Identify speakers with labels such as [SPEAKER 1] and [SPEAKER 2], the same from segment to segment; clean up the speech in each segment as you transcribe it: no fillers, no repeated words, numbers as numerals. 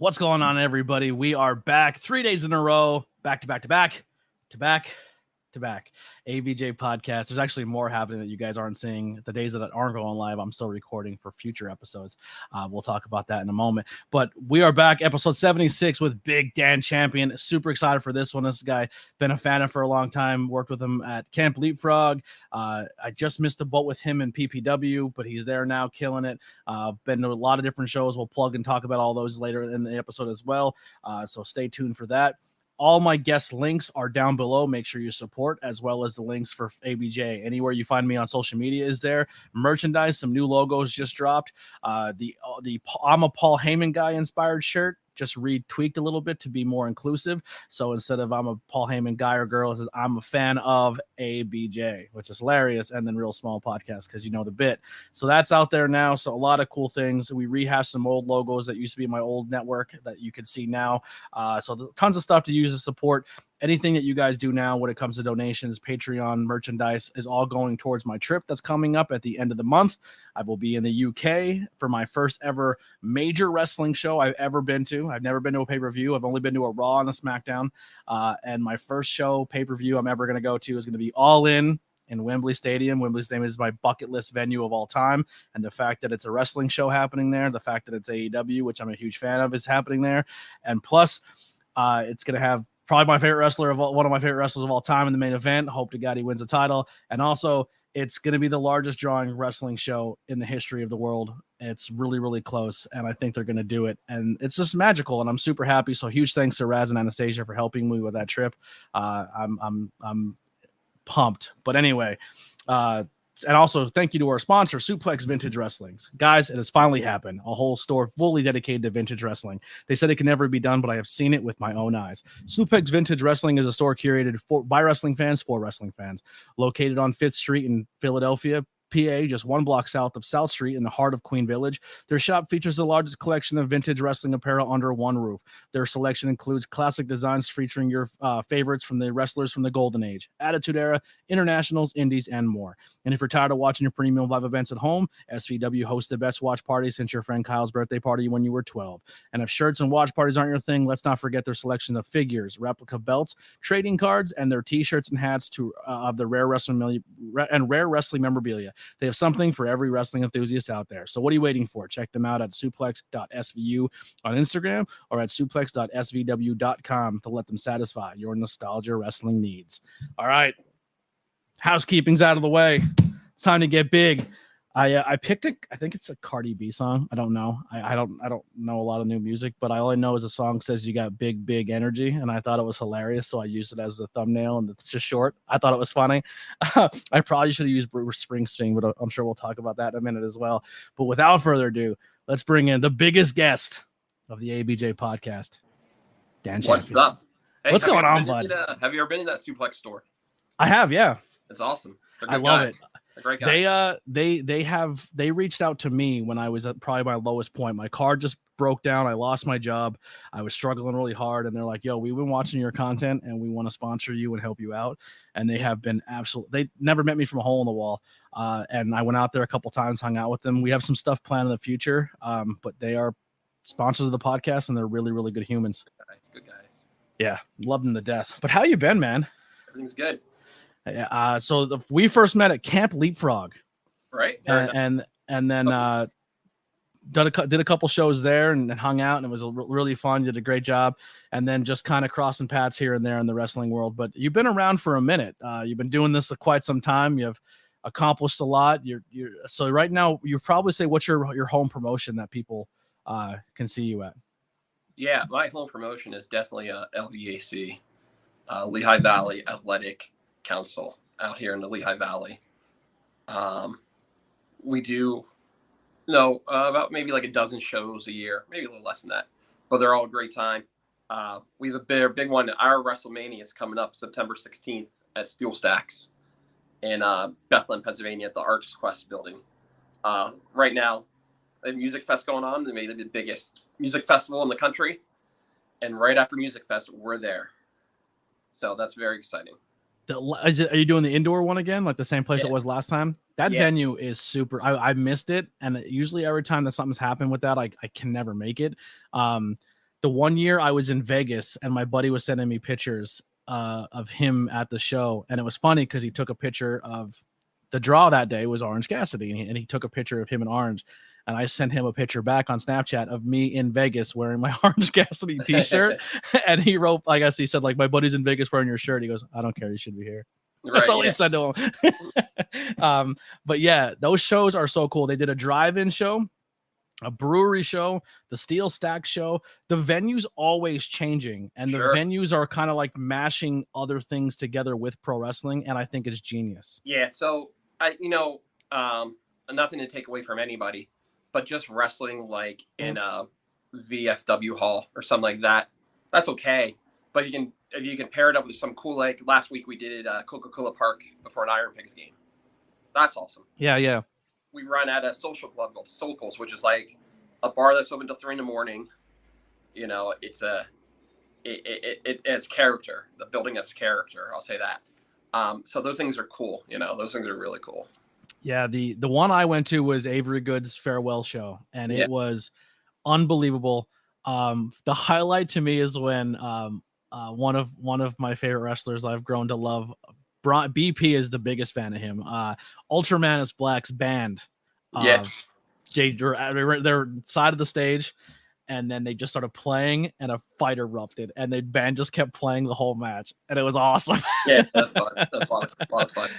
[SPEAKER 1] What's going on, everybody? We are back 3 days in a row, back to back to back to back to back. ABJ podcast. There's actually more happening that you guys aren't seeing. The days that aren't going live, I'm still recording for future episodes. We'll talk about that in a moment. But we are back, episode 76 with Big Dan Champion. Super excited for this one. This guy, been a fan of for a long time. Worked with him at Camp Leapfrog. I just missed a boat with him in PPW, but he's there now, killing it. Been to a lot of different shows. We'll plug and talk about all those later in the episode as well. So stay tuned for that. All my guest links are down below. Make sure you support, as well as the links for ABJ. Anywhere you find me on social media is there. Merchandise, some new logos just dropped. The I'm a Paul Heyman guy inspired shirt just retweaked a little bit to be more inclusive. So instead of I'm a Paul Heyman guy or girl, it says I'm a fan of ABJ, which is hilarious. And then Real Small Podcast, because you know the bit. So that's out there now. So a lot of cool things. We rehashed some old logos that used to be in my old network that you can see now. So tons of stuff to use to support. Anything that you guys do now when it comes to donations, Patreon, merchandise is all going towards my trip that's coming up at the end of the month. I will be in the UK for my first ever major wrestling show I've ever been to. I've never been to a pay-per-view. I've only been to a Raw and a SmackDown. And my first show, pay-per-view I'm ever going to go to is going to be All In Wembley Stadium. Wembley Stadium is my bucket list venue of all time. And the fact that it's a wrestling show happening there, the fact that it's AEW, which I'm a huge fan of, is happening there. And plus, it's going to have probably my favorite wrestler of all, one of my favorite wrestlers of all time in the main event. Hope to God he wins the title. And also, it's going to be the largest drawing wrestling show in the history of the world. It's really, really close, and I think they're going to do it. And it's just magical, and I'm super happy. So huge thanks to Raz and Anastasia for helping me with that trip. I'm pumped. But anyway, and also thank you to our sponsor, Suplex Vintage Wrestlings. Guys, it has finally happened. A whole store fully dedicated to vintage wrestling. They said it can never be done, but I have seen it with my own eyes. Suplex Vintage Wrestling is a store curated by wrestling fans for wrestling fans. Located on 5th Street in Philadelphia, PA, just one block south of South Street in the heart of Queen Village. Their shop features the largest collection of vintage wrestling apparel under one roof. Their selection includes classic designs featuring your favorites from the wrestlers from the Golden Age, Attitude Era, Internationals, Indies, and more. And if you're tired of watching your premium live events at home, SVW hosts the best watch party since your friend Kyle's birthday party when you were 12. And if shirts and watch parties aren't your thing, let's not forget their selection of figures, replica belts, trading cards, and their t-shirts and hats of the rare wrestling memorabilia. They have something for every wrestling enthusiast out there. So what are you waiting for? Check them out at suplex.svu on Instagram or at suplex.svw.com to let them satisfy your nostalgia wrestling needs. All right. Housekeeping's out of the way. It's time to get big. I picked it. I think it's a Cardi B song. I don't know. I don't know a lot of new music, but all I know is the song says you got big energy, and I thought it was hilarious, so I used it as the thumbnail, and it's just short. I thought it was funny. I probably should have used Bruce Springsteen, but I'm sure we'll talk about that in a minute as well. But without further ado, let's bring in the biggest guest of the ABJ podcast, Dan Champion.
[SPEAKER 2] What's up?
[SPEAKER 1] Hey, what's going on, bud?
[SPEAKER 2] Have you ever been in that Suplex store?
[SPEAKER 1] I have, yeah.
[SPEAKER 2] It's awesome.
[SPEAKER 1] I love it.
[SPEAKER 2] A great guy.
[SPEAKER 1] They reached out to me when I was at probably my lowest point. My car just broke down. I lost my job. I was struggling really hard, and they're like, "Yo, we've been watching your content, and we want to sponsor you and help you out." And they have been they never met me from a hole in the wall. And I went out there a couple times, hung out with them. We have some stuff planned in the future, but they are sponsors of the podcast, and they're really, really good humans.
[SPEAKER 2] Good guys.
[SPEAKER 1] Yeah, love them to death. But how you been, man?
[SPEAKER 2] Everything's good.
[SPEAKER 1] So we first met at Camp Leapfrog,
[SPEAKER 2] right?
[SPEAKER 1] And then did a couple shows there and hung out, and it was really fun. You did a great job, and then just kind of crossing paths here and there in the wrestling world. But you've been around for a minute. You've been doing this for quite some time. You've accomplished a lot. So right now you probably say, what's your home promotion that people can see you at?
[SPEAKER 2] Yeah, my home promotion is definitely LVAC, Lehigh Valley Athletic Council out here in the Lehigh Valley. We do about maybe like a dozen shows a year, maybe a little less than that, but they're all a great time. We have a big one. Our WrestleMania is coming up September 16th at Steel Stacks in Bethlehem, Pennsylvania at the Arch Quest building. Right now, a music fest going on. They made it the biggest music festival in the country, and right after Music Fest, we're there. So that's very exciting.
[SPEAKER 1] Are you doing the indoor one again, like the same place it was last time? That venue is super. I missed it, and usually every time that something's happened with that, I can never make it. the one year I was in Vegas and my buddy was sending me pictures of him at the show, and it was funny because he took a picture of the draw that day was Orange Cassidy, and he took a picture of him in orange, and I sent him a picture back on Snapchat of me in Vegas wearing my Orange Cassidy t-shirt, and he wrote, I guess he said, like, my buddy's in Vegas wearing your shirt. He goes, I don't care, you should be here. That's all he said to him. But yeah, those shows are so cool. They did a drive-in show, a brewery show, the Steel Stack show. The venue's always changing, and the venues are kind of like mashing other things together with pro wrestling, and I think it's genius.
[SPEAKER 2] Yeah, so nothing to take away from anybody, but just wrestling like in a VFW hall or something like that, that's okay. But if you can pair it up with some cool, like last week we did Coca-Cola Park before an Iron Pigs game. That's awesome.
[SPEAKER 1] Yeah.
[SPEAKER 2] We run at a social club called Sokals, which is like a bar that's open till 3 a.m. You know, it's character. The building has character. I'll say that. So those things are cool. You know, those things are really cool.
[SPEAKER 1] Yeah, the one I went to was Avery Good's farewell show, and it was unbelievable. The highlight to me is when one of my favorite wrestlers I've grown to love, BP, is the biggest fan of him. Ultraman Black's band. They're side of the stage, and then they just started playing, and a fight erupted, and the band just kept playing the whole match, and it was awesome.
[SPEAKER 2] Yeah, that's fun. That's a lot of fun.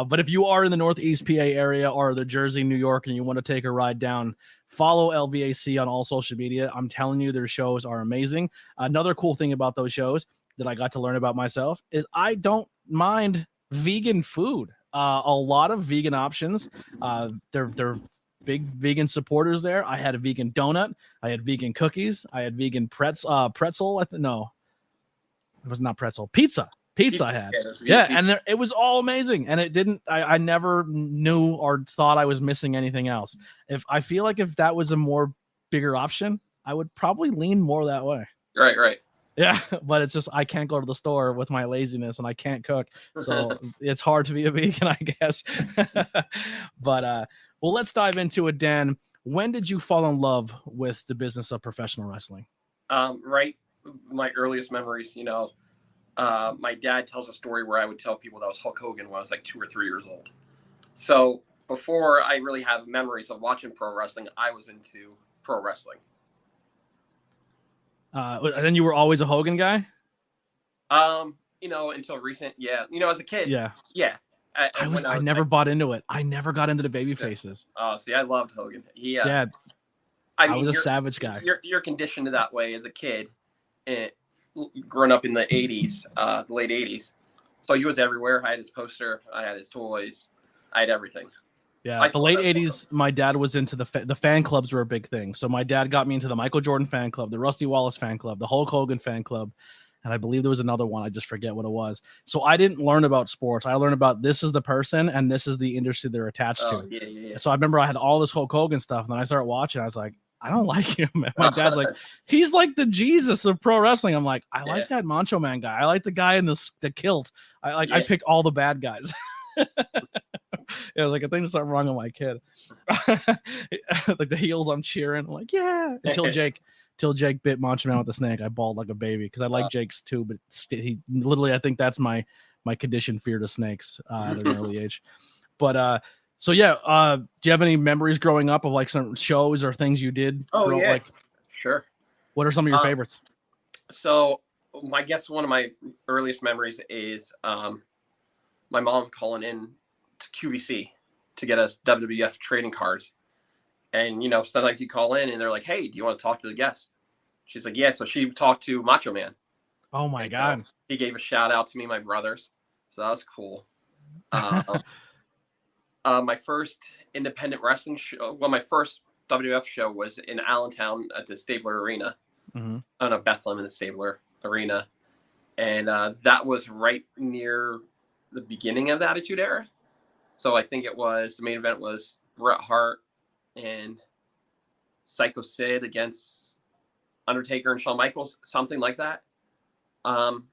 [SPEAKER 1] But if you are in the Northeast PA area or the Jersey, New York, and you want to take a ride down, follow LVAC on all social media. I'm telling you, their shows are amazing. Another cool thing about those shows that I got to learn about myself is I don't mind vegan food. A lot of vegan options. They're big vegan supporters there. I had a vegan donut. I had vegan cookies. I had vegan pretzel. No, it was not pretzel. Pizza I had. And it was all amazing. And it didn't, I never knew or thought I was missing anything else. I feel like if that was a more bigger option, I would probably lean more that way.
[SPEAKER 2] Right.
[SPEAKER 1] Yeah, but it's just I can't go to the store with my laziness, and I can't cook, so it's hard to be a vegan, I guess. But well, let's dive into it, Dan. When did you fall in love with the business of professional wrestling?
[SPEAKER 2] Right, my earliest memories. You know, my dad tells a story where I would tell people that was Hulk Hogan when I was like 2 or 3 years old. So before I really have memories of watching pro wrestling, I was into pro wrestling.
[SPEAKER 1] And then you were always a Hogan guy?
[SPEAKER 2] You know, until recent, yeah. You know, as a kid, yeah.
[SPEAKER 1] I never bought into it. I never got into the baby faces.
[SPEAKER 2] Oh, see, I loved Hogan.
[SPEAKER 1] I was a savage guy.
[SPEAKER 2] You're conditioned that way as a kid, and growing up in the 80s, the late 80s. So he was everywhere. I had his poster. I had his toys. I had everything.
[SPEAKER 1] Yeah, the late 80s, my dad was into the fan clubs were a big thing. So my dad got me into the Michael Jordan fan club, the Rusty Wallace fan club, the Hulk Hogan fan club, and I believe there was another one. I just forget what it was. So I didn't learn about sports. I learned about this is the person and this is the industry they're attached to.
[SPEAKER 2] Yeah.
[SPEAKER 1] So I remember I had all this Hulk Hogan stuff, and then I started watching. I was like, I don't like him. And my dad's like, he's like the Jesus of pro wrestling. I'm like, I like that Macho Man guy. I like the guy in the kilt. I picked all the bad guys. Yeah, like I think there's something wrong with my kid. Like the heels, I'm cheering. I'm like, yeah. Until Jake bit Macho Man with the snake, I bawled like a baby because I like Jake's too, but he literally, I think that's my conditioned fear to snakes at an early age. But so yeah, do you have any memories growing up of like some shows or things you did?
[SPEAKER 2] Like, sure.
[SPEAKER 1] What are some of your favorites?
[SPEAKER 2] So I guess one of my earliest memories is my mom calling in to QVC to get us WWF trading cards. And, you know, sometimes you call in and they're like, hey, do you want to talk to the guest? She's like, yeah. So she talked to Macho Man.
[SPEAKER 1] Oh, my God.
[SPEAKER 2] He gave a shout out to me, my brothers. So that was cool. My first independent wrestling show, my first WWF show was in Allentown at the Stabler Arena. Bethlehem in the Stabler Arena. And that was right near the beginning of the Attitude Era. So I think the main event was Bret Hart and Psycho Sid against Undertaker and Shawn Michaels, something like that. And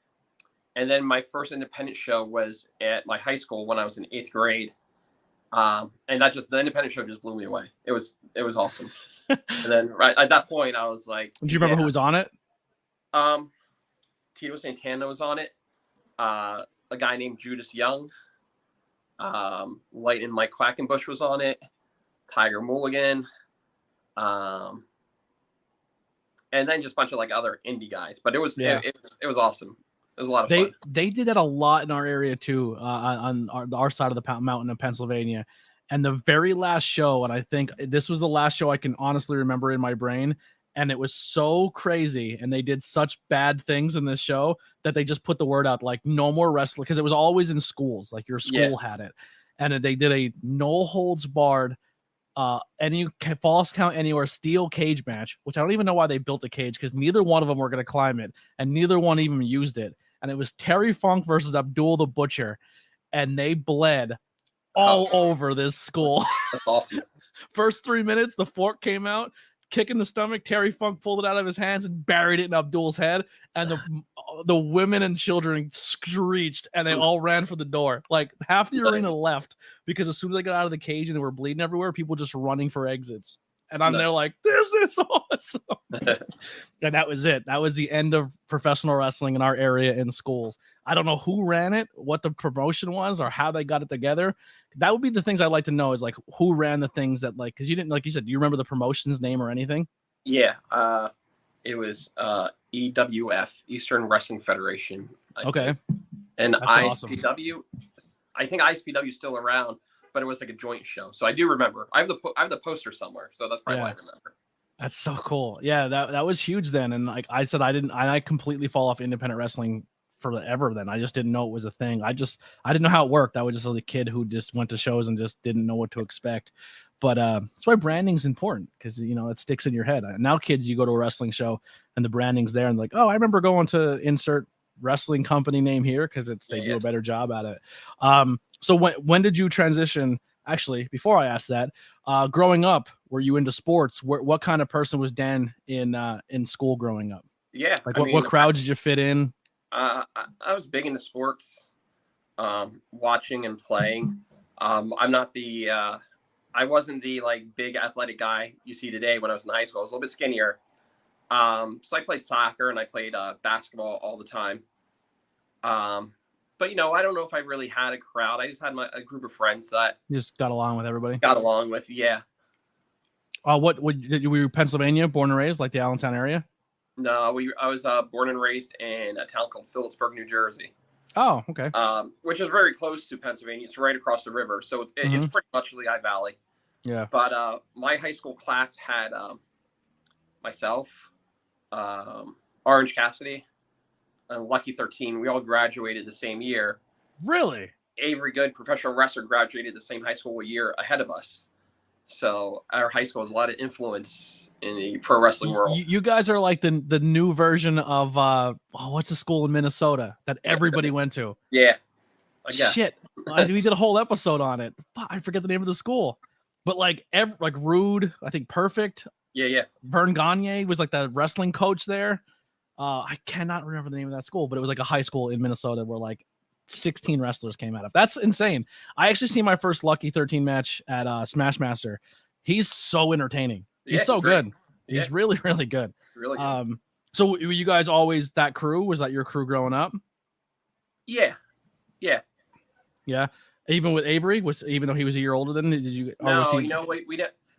[SPEAKER 2] then my first independent show was at my high school when I was in 8th grade. And the independent show blew me away. It was awesome. And then right at that point I was like,
[SPEAKER 1] do you remember who was on it?
[SPEAKER 2] Tito Santana was on it. A guy named Judas Young. Lightning Mike Quackenbush was on it. Tiger Mulligan. And then just a bunch of like other indie guys. But it was awesome. It was a lot of fun.
[SPEAKER 1] They did that a lot in our area too, on our side of the mountain in Pennsylvania. And the very last show, and I think this was the last show I can honestly remember in my brain, and it was so crazy, and they did such bad things in this show that they just put the word out, like, no more wrestling, because it was always in schools, like your school had it. And they did a no holds barred, any false count anywhere steel cage match, which I don't even know why they built a cage, because neither one of them were going to climb it, and neither one even used it. And it was Terry Funk versus Abdul the Butcher, and they bled all over this school.
[SPEAKER 2] That's awesome.
[SPEAKER 1] First 3 minutes, the fork came out, kick in the stomach. Terry Funk pulled it out of his hands and buried it in Abdul's head. And the women and children screeched, and they all ran for the door. Like, half the arena left, because as soon as they got out of the cage and they were bleeding everywhere, people just running for exits. And I'm there like, this is awesome. And that was it. That was the end of professional wrestling in our area in schools. I don't know who ran it, what the promotion was, or how they got it together. That would be the things I'd like to know, is like who ran the things that, like, because you didn't, like you said, do you remember the promotion's name or anything?
[SPEAKER 2] Yeah. It was EWF, Eastern Wrestling Federation.
[SPEAKER 1] Okay.
[SPEAKER 2] And
[SPEAKER 1] That's
[SPEAKER 2] ISPW, awesome. I think ISPW is still around, but it was like a joint show. So I do remember. I have the poster somewhere, so that's probably why I remember.
[SPEAKER 1] That's so cool. Yeah, that was huge then. And like I said, I completely fall off independent wrestling forever then. I just didn't know it was a thing. I didn't know how it worked. I was just a kid who just went to shows and just didn't know what to expect. But that's why branding's important, because it sticks in your head. Now kids, you go to a wrestling show and the branding's there, and like, oh, I remember going to insert wrestling company name here, because they do a better job at it. So when did you transition? Actually, before I ask that, growing up, were you into sports? What kind of person was Dan in school growing up?
[SPEAKER 2] Yeah,
[SPEAKER 1] like what crowd did you fit in?
[SPEAKER 2] I was big into sports, watching and playing. I wasn't the like big athletic guy you see today. When I was in high school, I was a little bit skinnier. So I played soccer and I played basketball all the time. But I don't know if I really had a crowd. I just had a group of friends that
[SPEAKER 1] you just got along with everybody.
[SPEAKER 2] Got along with, yeah.
[SPEAKER 1] What were you Pennsylvania, born and raised, like the Allentown area?
[SPEAKER 2] No, I was born and raised in a town called Phillipsburg, New Jersey.
[SPEAKER 1] Oh, okay.
[SPEAKER 2] Which is very close to Pennsylvania. It's right across the river, so it's pretty much Lehigh Valley.
[SPEAKER 1] Yeah.
[SPEAKER 2] But my high school class had myself, Orange Cassidy, and Lucky 13. We all graduated the same year.
[SPEAKER 1] Really?
[SPEAKER 2] Avery Good, professional wrestler, graduated the same high school year ahead of us. So our high school has a lot of influence in the pro wrestling world.
[SPEAKER 1] You guys are like the new version of what's the school in Minnesota that everybody went to?
[SPEAKER 2] Yeah. I guess.
[SPEAKER 1] Shit. We did a whole episode on it. I forget the name of the school. But like Rude, I think Perfect.
[SPEAKER 2] Yeah.
[SPEAKER 1] Vern Gagne was like the wrestling coach there. I cannot remember the name of that school, but it was like a high school in Minnesota where like 16 wrestlers came out of. That's insane. I actually see my first Lucky 13 match at Smashmaster. He's so entertaining. He's so good. He's really, really good.
[SPEAKER 2] Really good.
[SPEAKER 1] So were you guys always that crew? Was that your crew growing up?
[SPEAKER 2] Yeah.
[SPEAKER 1] Even with Avery, even though he was a year older than, did you?
[SPEAKER 2] No,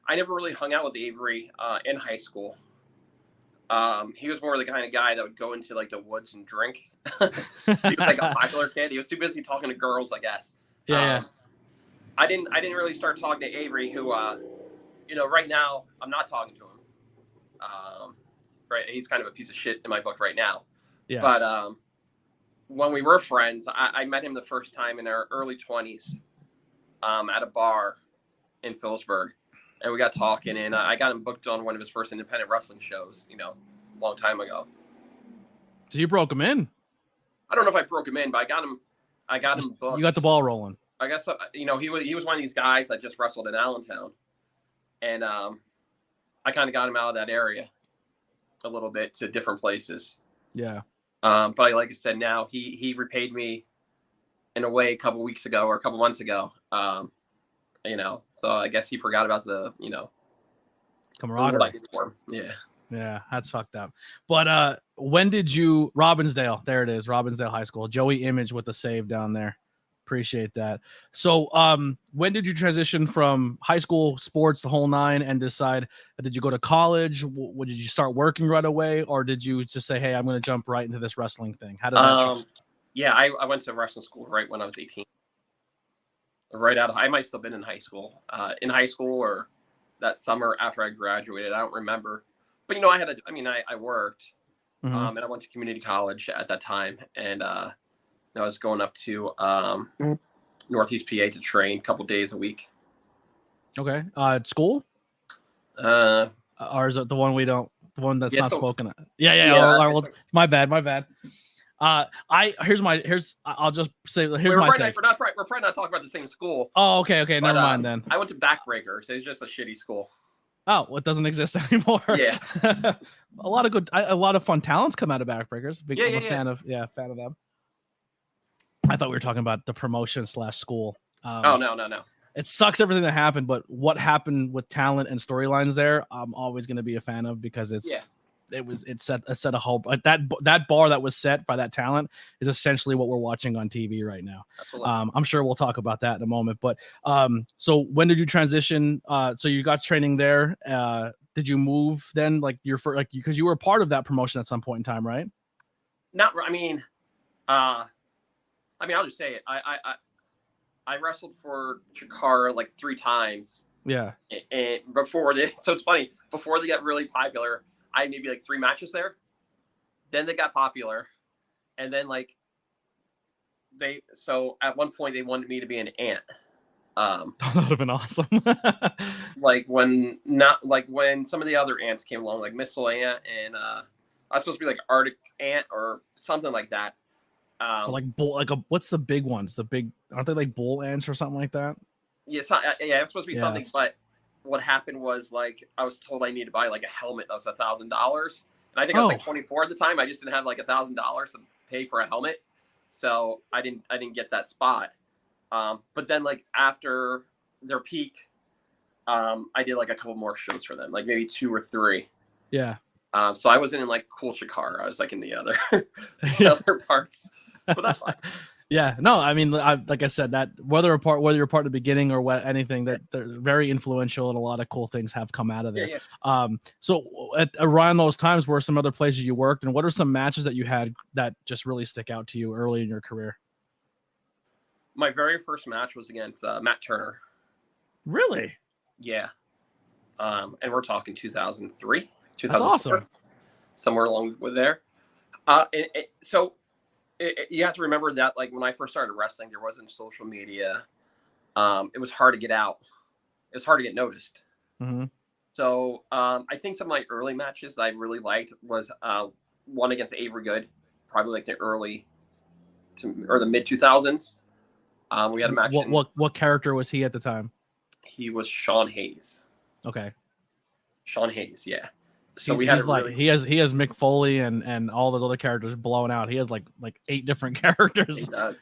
[SPEAKER 2] I never really hung out with Avery in high school. He was more the kind of guy that would go into like the woods and drink. He was like a popular kid. He was too busy talking to girls, I guess.
[SPEAKER 1] Yeah.
[SPEAKER 2] I didn't really start talking to Avery, who, right now I'm not talking to him. Right, he's kind of a piece of shit in my book right now.
[SPEAKER 1] Yeah.
[SPEAKER 2] But when we were friends, I met him the first time in our early 20s, at a bar in Phillipsburg. And we got talking, and I got him booked on one of his first independent wrestling shows, a long time ago.
[SPEAKER 1] So you broke him in?
[SPEAKER 2] I don't know if I broke him in, but I got him booked.
[SPEAKER 1] You got the ball rolling.
[SPEAKER 2] I guess, he was one of these guys that just wrestled in Allentown. And I kind of got him out of that area a little bit to different places.
[SPEAKER 1] Yeah.
[SPEAKER 2] But like I said, now he repaid me in a way a couple weeks ago or a couple months ago. So I guess he forgot about the,
[SPEAKER 1] camaraderie.
[SPEAKER 2] For him. Yeah.
[SPEAKER 1] Yeah, that's fucked up. But when did you Robbinsdale? There it is, Robbinsdale High School. Joey Image with the save down there. Appreciate that. So when did you transition from high school sports the whole nine and decide, did you go to college? Did you start working right away, or did you just say, hey, I'm going to jump right into this wrestling thing? How did that change?
[SPEAKER 2] Yeah, I went to wrestling school right when I was 18. Right out of, I might still been in high school. In high school or that summer after I graduated, I don't remember. But I worked, and I went to community college at that time, and I was going up to Northeast PA to train a couple days a week.
[SPEAKER 1] Okay. At school? Or is it the one that's not spoken? Yeah. Well, my bad. I'll just say here's my take.
[SPEAKER 2] We're probably not talking about the same school.
[SPEAKER 1] Oh, okay, never mind then.
[SPEAKER 2] I went to Backbreakers. It's just a shitty school.
[SPEAKER 1] Oh, well, it doesn't exist anymore.
[SPEAKER 2] Yeah.
[SPEAKER 1] a lot of fun talents come out of Backbreakers. Fan of them. I thought we were talking about the promotion / school.
[SPEAKER 2] No.
[SPEAKER 1] It sucks everything that happened, but what happened with talent and storylines there, I'm always going to be a fan of because it set a whole that bar that was set by that talent is essentially what we're watching on TV right now. I'm sure we'll talk about that in a moment. But so when did you transition? So you got training there. Did you move then? Because you were a part of that promotion at some point in time, right?
[SPEAKER 2] I'll just say it. I wrestled for Chikara like 3 times.
[SPEAKER 1] Yeah.
[SPEAKER 2] And so it's funny, before they got really popular, I had maybe like 3 matches there. Then they got popular. And then so at one point they wanted me to be an ant.
[SPEAKER 1] That would have been awesome.
[SPEAKER 2] when some of the other ants came along, like Missile Ant and I was supposed to be like Arctic Ant or something like that.
[SPEAKER 1] What's the big ones? Aren't they like bull ants or something like that?
[SPEAKER 2] Yeah, it's supposed to be something. But what happened was I was told I needed to buy like a helmet that was $1,000, and I think I was like 24 at the time. I just didn't have like $1,000 to pay for a helmet, so I didn't get that spot. But then after their peak, I did like a couple more shows for them, like maybe 2 or 3.
[SPEAKER 1] Yeah.
[SPEAKER 2] So I wasn't in like Cool Chikara. I was like in the other other parts. But that's fine.
[SPEAKER 1] Yeah, no, I mean, like I said, that whether you're part of the beginning or anything, that they're very influential and a lot of cool things have come out of there.
[SPEAKER 2] Yeah.
[SPEAKER 1] So around those times, were some other places you worked, and what are some matches that you had that just really stick out to you early in your career?
[SPEAKER 2] My very first match was against Matt Turner.
[SPEAKER 1] Really?
[SPEAKER 2] Yeah. And we're talking 2003, 2004.
[SPEAKER 1] That's awesome.
[SPEAKER 2] Somewhere along with there. You have to remember that when I first started wrestling, there wasn't social media. It was hard to get out. It was hard to get noticed.
[SPEAKER 1] Mm-hmm.
[SPEAKER 2] So I think some of my early matches that I really liked was one against Avery Good, probably like the early or the mid 2000s. We had a match.
[SPEAKER 1] What character was he at the time?
[SPEAKER 2] He was Sean Hayes.
[SPEAKER 1] Okay.
[SPEAKER 2] Sean Hayes, yeah. So
[SPEAKER 1] he has Mick Foley and all those other characters blown out. He has like 8 different characters.
[SPEAKER 2] He does.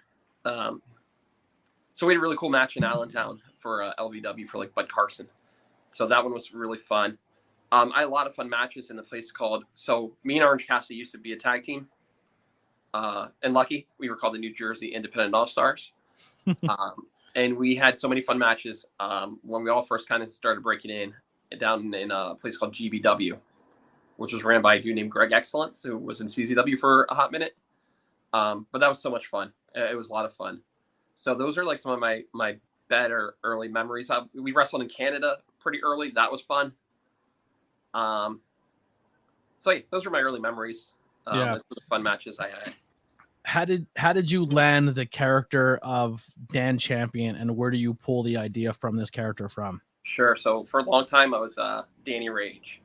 [SPEAKER 2] So we had a really cool match in Allentown for LVW for Bud Carson. So that one was really fun. I had a lot of fun matches in a place called. So me and Orange Cassidy used to be a tag team. And Lucky, we were called the New Jersey Independent All Stars. And we had so many fun matches when we all first kind of started breaking in down in a place called GBW, which was ran by a dude named Greg Excellence, who was in CZW for a hot minute. But that was so much fun. It was a lot of fun. So those are some of my better early memories. We wrestled in Canada pretty early. That was fun. Those were my early memories. Those were the fun matches I had.
[SPEAKER 1] How did you land the character of Dan Champion, and where do you pull the idea from this character from?
[SPEAKER 2] Sure. So for a long time, I was Danny Rage.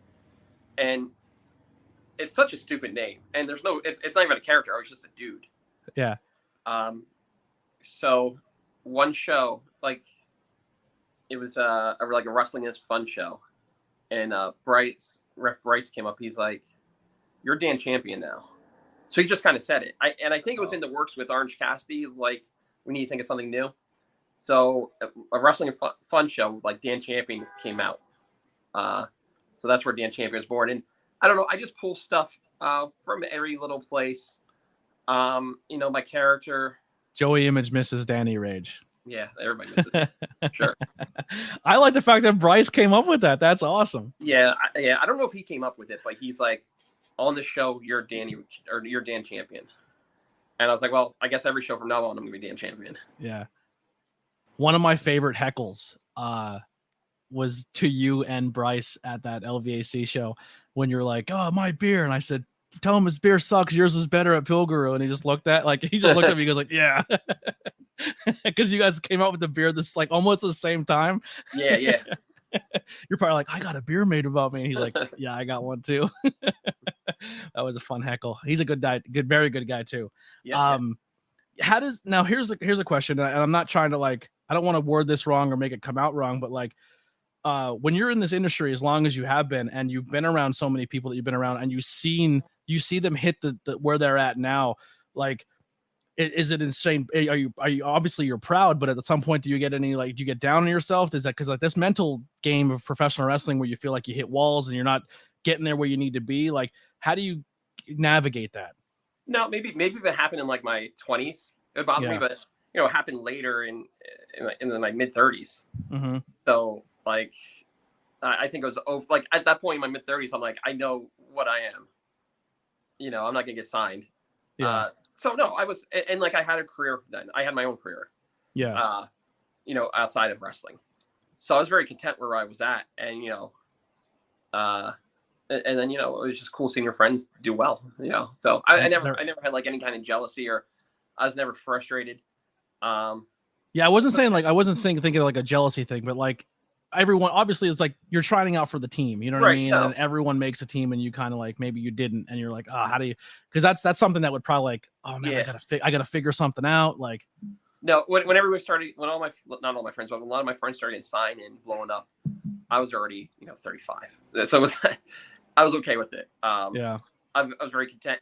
[SPEAKER 2] And it's such a stupid name, and it's not even a character. I was just a dude.
[SPEAKER 1] Yeah.
[SPEAKER 2] So one show, it was a wrestling is fun show, and Ref Bryce came up. He's like, "You're Dan Champion now." So he just kind of said it. I think it was in the works with Orange Cassidy. We need to think of something new. So a wrestling fun show Dan Champion came out. So that's where Dan Champion was born. And I don't know. I just pull stuff from every little place. My character.
[SPEAKER 1] Joey Image misses Danny Rage.
[SPEAKER 2] Yeah, everybody misses it. Sure.
[SPEAKER 1] I like the fact that Bryce came up with that. That's awesome.
[SPEAKER 2] Yeah. I don't know if he came up with it, but he's like, on the show, you're Danny or you're Dan Champion. And I was like, well, I guess every show from now on, I'm going to be Dan Champion.
[SPEAKER 1] Yeah. One of my favorite heckles was to you and Bryce at that LVAC show when you're like, oh, my beer. And I said, tell him his beer sucks. Yours was better at Pilgrim. And he just looked at me. He goes like, yeah. Because you guys came out with the beer this like almost the same time.
[SPEAKER 2] Yeah.
[SPEAKER 1] You're probably like, I got a beer made about me. And he's like, yeah, I got one too. That was a fun heckle. He's a good guy, very good guy too.
[SPEAKER 2] Yeah.
[SPEAKER 1] How does now here's a question, and I'm not trying to like, I don't want to word this wrong or make it come out wrong, but like when you're in this industry as long as you have been, and you've been around so many people that you've been around, and you see them hit the where they're at now, like is it insane? Are you obviously you're proud, but at some point do you get down on yourself? Is that because like this mental game of professional wrestling where you feel like you hit walls and you're not getting there where you need to be? Like, how do you navigate that?
[SPEAKER 2] No, maybe if it happened in like my 20s, it would bother me, but it happened later in my mid 30s.
[SPEAKER 1] Mm-hmm.
[SPEAKER 2] So like, I think it was over, like at that point in my mid 30s, I'm like, I know what I am. I'm not gonna get signed.
[SPEAKER 1] Yeah.
[SPEAKER 2] So no, I was, and like I had a career then. I had my own career.
[SPEAKER 1] Yeah.
[SPEAKER 2] Outside of wrestling. So I was very content where I was at, and and then it was just cool seeing your friends do well. So I never had like any kind of jealousy, or I was never frustrated.
[SPEAKER 1] Yeah, I wasn't thinking like a jealousy thing, but like everyone, obviously it's like you're trying out for the team, you know what I mean? No. And everyone makes a team and you kind of like, maybe you didn't. And you're like, oh, how do you, cause that's something that would probably like, oh man, yeah. I gotta figure something out. Like,
[SPEAKER 2] no, when everyone started, not all my friends, but a lot of my friends started signing and blowing up, I was already, 35. So I was okay with it.
[SPEAKER 1] Yeah.
[SPEAKER 2] I was very content.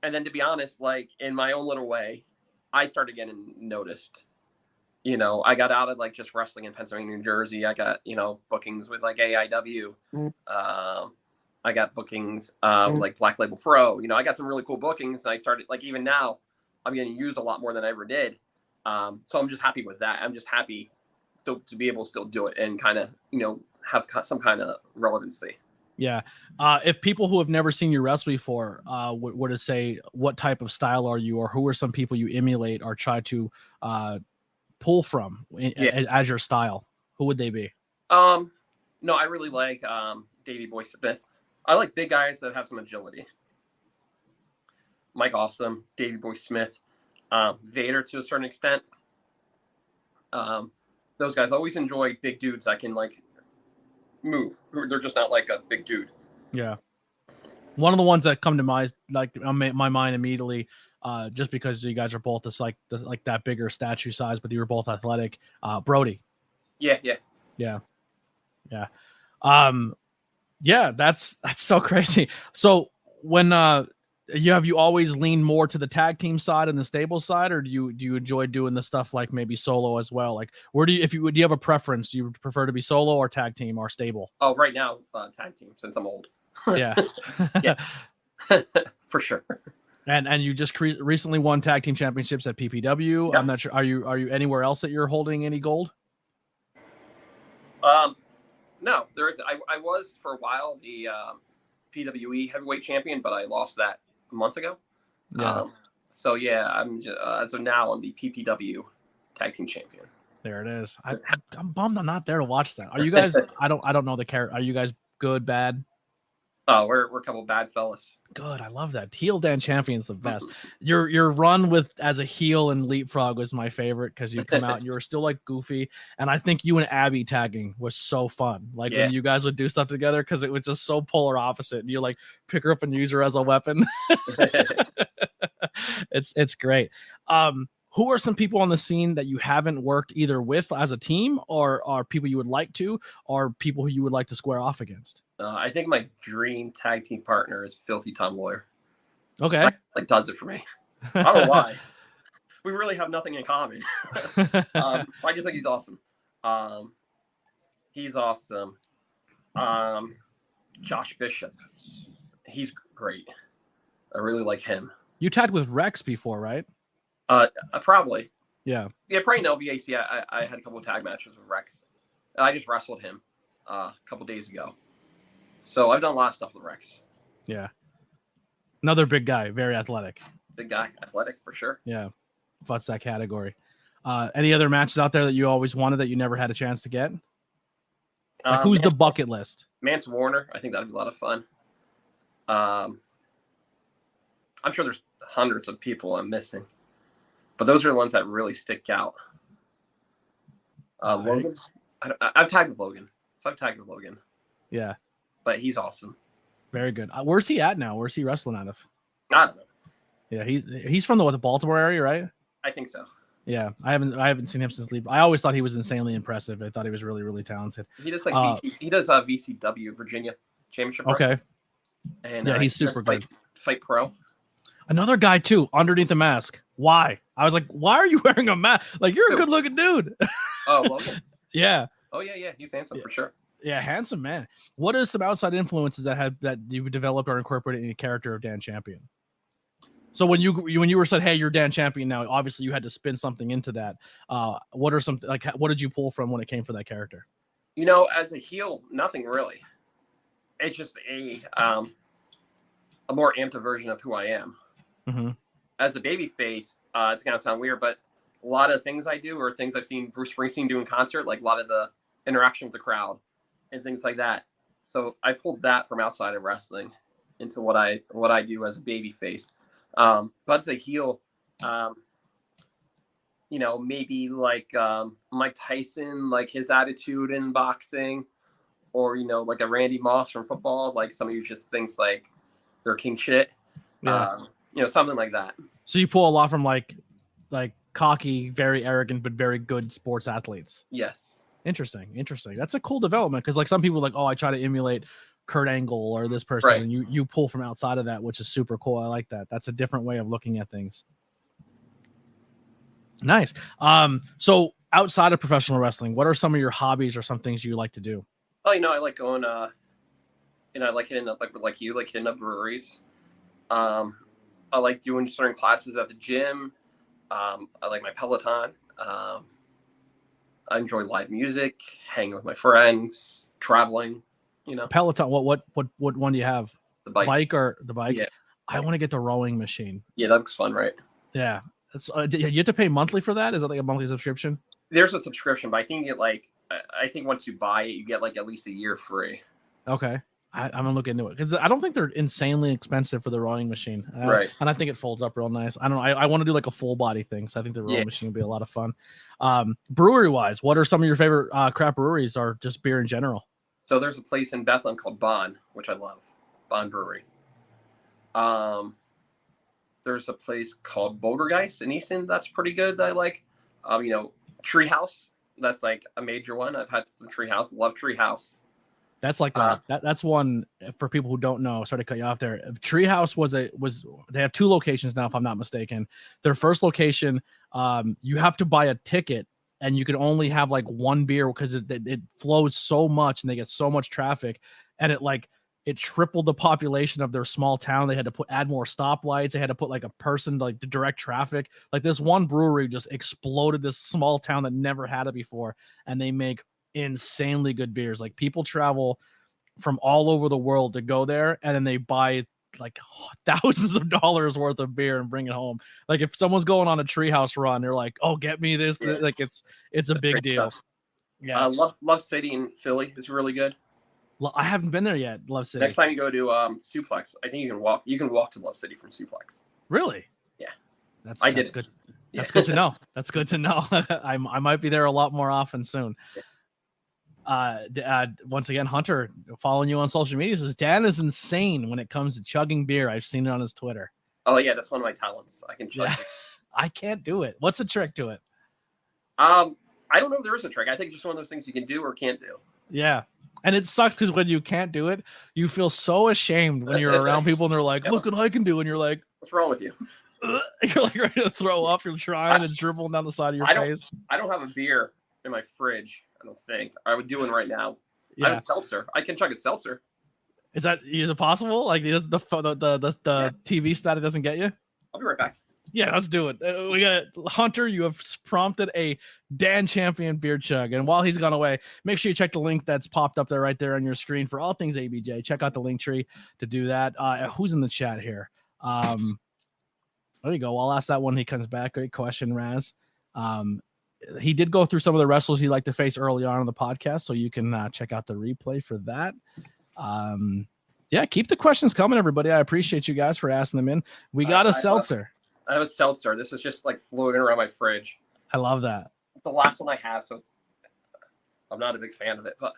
[SPEAKER 2] And then to be honest, like in my own little way, I started getting noticed. I got out of like just wrestling in Pennsylvania, New Jersey. I got, bookings with like AIW. I got bookings with like Black Label Pro. I got some really cool bookings. And I started like, even now I'm getting used a lot more than I ever did. So I'm just happy with that. I'm just happy still to be able to still do it and kind of, have some kind of relevancy.
[SPEAKER 1] Yeah. If people who have never seen you wrestle before were to say, what type of style are you, or who are some people you emulate or try to pull from as your style, who would they be?
[SPEAKER 2] No, I really like Davey Boy Smith. I like big guys that have some agility. Mike Awesome, Davey Boy Smith, Vader to a certain extent. Those guys, I always enjoy big dudes that can like move. They're just not like a big dude.
[SPEAKER 1] Yeah. One of the ones that come to my mind immediately, just because you guys are both that bigger statue size, but you were both athletic. Brody.
[SPEAKER 2] Yeah.
[SPEAKER 1] That's so crazy. So when have you always leaned more to the tag team side and the stable side, or do you enjoy doing the stuff like maybe solo as well? Like, do you have a preference? Do you prefer to be solo or tag team or stable?
[SPEAKER 2] Oh, right now tag team, since I'm old.
[SPEAKER 1] Yeah.
[SPEAKER 2] Yeah. For sure.
[SPEAKER 1] And you just recently won tag team championships at PPW. Yep. I'm not sure. Are you anywhere else that you're holding any gold?
[SPEAKER 2] No, there is. I was for a while the PWE heavyweight champion, but I lost that a month ago.
[SPEAKER 1] Yeah.
[SPEAKER 2] So yeah, I'm as of now I'm the PPW tag team champion.
[SPEAKER 1] There it is. I'm bummed I'm not there to watch that. Are you guys? I don't know the character. Are you guys good, bad?
[SPEAKER 2] Oh, we're a couple bad fellas.
[SPEAKER 1] Good. I love that. Heel Dan Champion's the best. Your run as a heel and Leapfrog was my favorite because you come out and you were still like goofy. And I think you and Abby tagging was so fun. Like when you guys would do stuff together, because it was just so polar opposite. And you like pick her up and use her as a weapon. It's great. Who are some people on the scene that you haven't worked either with as a team, or are people you would like to, or people who you would like to square off against?
[SPEAKER 2] I think my dream tag team partner is Filthy Tom Lawyer.
[SPEAKER 1] Okay.
[SPEAKER 2] Like does it for me. I don't know why. We really have nothing in common. I just think he's awesome. He's awesome. Josh Bishop. He's great. I really like him.
[SPEAKER 1] You tagged with Rex before, right?
[SPEAKER 2] Probably.
[SPEAKER 1] Yeah.
[SPEAKER 2] Yeah, probably no VAC. I had a couple of tag matches with Rex. I just wrestled him a couple days ago. So I've done a lot of stuff with Rex.
[SPEAKER 1] Yeah. Another big guy, very athletic.
[SPEAKER 2] Big guy, athletic for sure.
[SPEAKER 1] Yeah. Futs that category. Any other matches out there that you always wanted that you never had a chance to get? Like, who's the bucket list?
[SPEAKER 2] Mance Warner. I think that'd be a lot of fun. I'm sure there's hundreds of people I'm missing, but those are the ones that really stick out. Logan. I've tagged with Logan.
[SPEAKER 1] Yeah.
[SPEAKER 2] But he's awesome.
[SPEAKER 1] Very good. Where's he at now? Where's he wrestling out of?
[SPEAKER 2] I don't know.
[SPEAKER 1] Yeah, he's from the Baltimore area, right?
[SPEAKER 2] I think so.
[SPEAKER 1] Yeah, I haven't seen him since leave. I always thought he was insanely impressive. I thought he was really, really talented.
[SPEAKER 2] He does like VCW Virginia Championship.
[SPEAKER 1] Okay.
[SPEAKER 2] And
[SPEAKER 1] yeah, he's super good.
[SPEAKER 2] Fight Pro.
[SPEAKER 1] Another guy too, underneath the mask. Why? I was like, why are you wearing a mask? Like, you're a good looking dude.
[SPEAKER 2] Oh, Logan.
[SPEAKER 1] Yeah.
[SPEAKER 2] Oh yeah. He's handsome for sure.
[SPEAKER 1] Yeah, handsome man. What are some outside influences that you developed or incorporated in the character of Dan Champion? So when you were said, hey, you're Dan Champion now, obviously you had to spin something into that. What did you pull from when it came for that character?
[SPEAKER 2] As a heel, nothing really. It's just a more amped version of who I am.
[SPEAKER 1] Mm-hmm.
[SPEAKER 2] As a babyface, it's gonna sound weird, but a lot of things I do are things I've seen Bruce Springsteen do in concert, like a lot of the interaction with the crowd and things like that. So I pulled that from outside of wrestling into what I do as a babyface. But as a heel, maybe like Mike Tyson, like his attitude in boxing, or like a Randy Moss from football, like some of you just thinks like they're king shit.
[SPEAKER 1] Yeah.
[SPEAKER 2] Something like that.
[SPEAKER 1] So you pull a lot from like cocky, very arrogant, but very good sports athletes.
[SPEAKER 2] Yes.
[SPEAKER 1] Interesting. That's a cool development, because like some people like, oh, I try to emulate Kurt Angle or this person,
[SPEAKER 2] right.
[SPEAKER 1] And you pull from outside of that, which is super cool. I like that. That's a different way of looking at things. Nice. So outside of professional wrestling, what are some of your hobbies or some things you like to do?
[SPEAKER 2] Oh, I like going I like hitting up hitting up breweries. I like doing certain classes at the gym. I like my Peloton. I enjoy live music, hanging with my friends, traveling.
[SPEAKER 1] Peloton. What one do you have?
[SPEAKER 2] The bike.
[SPEAKER 1] Yeah. I want to get the rowing machine.
[SPEAKER 2] Yeah, that looks fun, right?
[SPEAKER 1] Yeah. It's you have to pay monthly for that? Is that like a monthly subscription?
[SPEAKER 2] There's a subscription, but I think I think once you buy it, you get like at least a year free.
[SPEAKER 1] Okay. I'm gonna look into it, because I don't think they're insanely expensive for the rowing machine,
[SPEAKER 2] right?
[SPEAKER 1] And I think it folds up real nice. I don't know. I want to do like a full body thing, so I think the rowing machine would be a lot of fun. Brewery wise, what are some of your favorite craft breweries, or just beer in general?
[SPEAKER 2] So there's a place in Bethlehem called Bond, which I love, Bond Brewery. There's a place called Bouldergeist in Easton that's pretty good that I like. Treehouse, that's like a major one. I've had some Treehouse, love Treehouse.
[SPEAKER 1] That's like that's one for people who don't know. Sorry to cut you off there. Treehouse was they have two locations now, if I'm not mistaken. Their first location, you have to buy a ticket, and you can only have like one beer, because it flows so much and they get so much traffic, and it tripled the population of their small town. They had to add more stoplights. They had to put like a person to direct traffic. Like, this one brewery just exploded this small town that never had it before, and they make insanely good beers. Like, people travel from all over the world to go there, and then they buy like thousands of dollars worth of beer and bring it home. Like, if someone's going on a Treehouse run, they're like, oh, get me this. Yeah. Like, it's a big deal.
[SPEAKER 2] Stuff. Yeah. Love City in Philly is really good.
[SPEAKER 1] I haven't been there yet. Love City.
[SPEAKER 2] Next time you go to Suplex, I think you can walk to Love City from Suplex.
[SPEAKER 1] Really?
[SPEAKER 2] Yeah.
[SPEAKER 1] That's good. That's good to know. That's good to know. I might be there a lot more often soon. Yeah. Once again, Hunter, following you on social media, says Dan is insane when it comes to chugging beer. I've seen it on his Twitter.
[SPEAKER 2] Oh yeah, that's one of my talents. I can chug. Yeah.
[SPEAKER 1] I can't do it. What's the trick to it?
[SPEAKER 2] I don't know if there is a trick. I think it's just one of those things you can do or can't do.
[SPEAKER 1] Yeah. And it sucks, because when you can't do it, you feel so ashamed when you're around people and they're like, look what I can do. And you're like,
[SPEAKER 2] what's wrong with you?
[SPEAKER 1] You're like ready to throw up. You're trying, it's dribbling down the side of your face.
[SPEAKER 2] I don't have a beer in my fridge. I don't think. I would do one right now. Yeah. I have a seltzer. I can chug a seltzer.
[SPEAKER 1] Is it possible? Like the TV stat it doesn't get you?
[SPEAKER 2] I'll be right back.
[SPEAKER 1] Yeah, let's do it. We got Hunter. You have prompted a Dan Champion beer chug, and while he's gone away, make sure you check the link that's popped up there right there on your screen for all things ABJ. Check out the link tree to do that. Who's in the chat here? There you go. I'll ask that when he comes back. Great question, Raz. He did go through some of the wrestlers he liked to face early on in the podcast, so you can check out the replay for that. Yeah, keep the questions coming, everybody. I appreciate you guys for asking them in. We got a seltzer.
[SPEAKER 2] I have a seltzer. This is just like floating around my fridge.
[SPEAKER 1] I love that.
[SPEAKER 2] It's the last one I have, so I'm not a big fan of it, but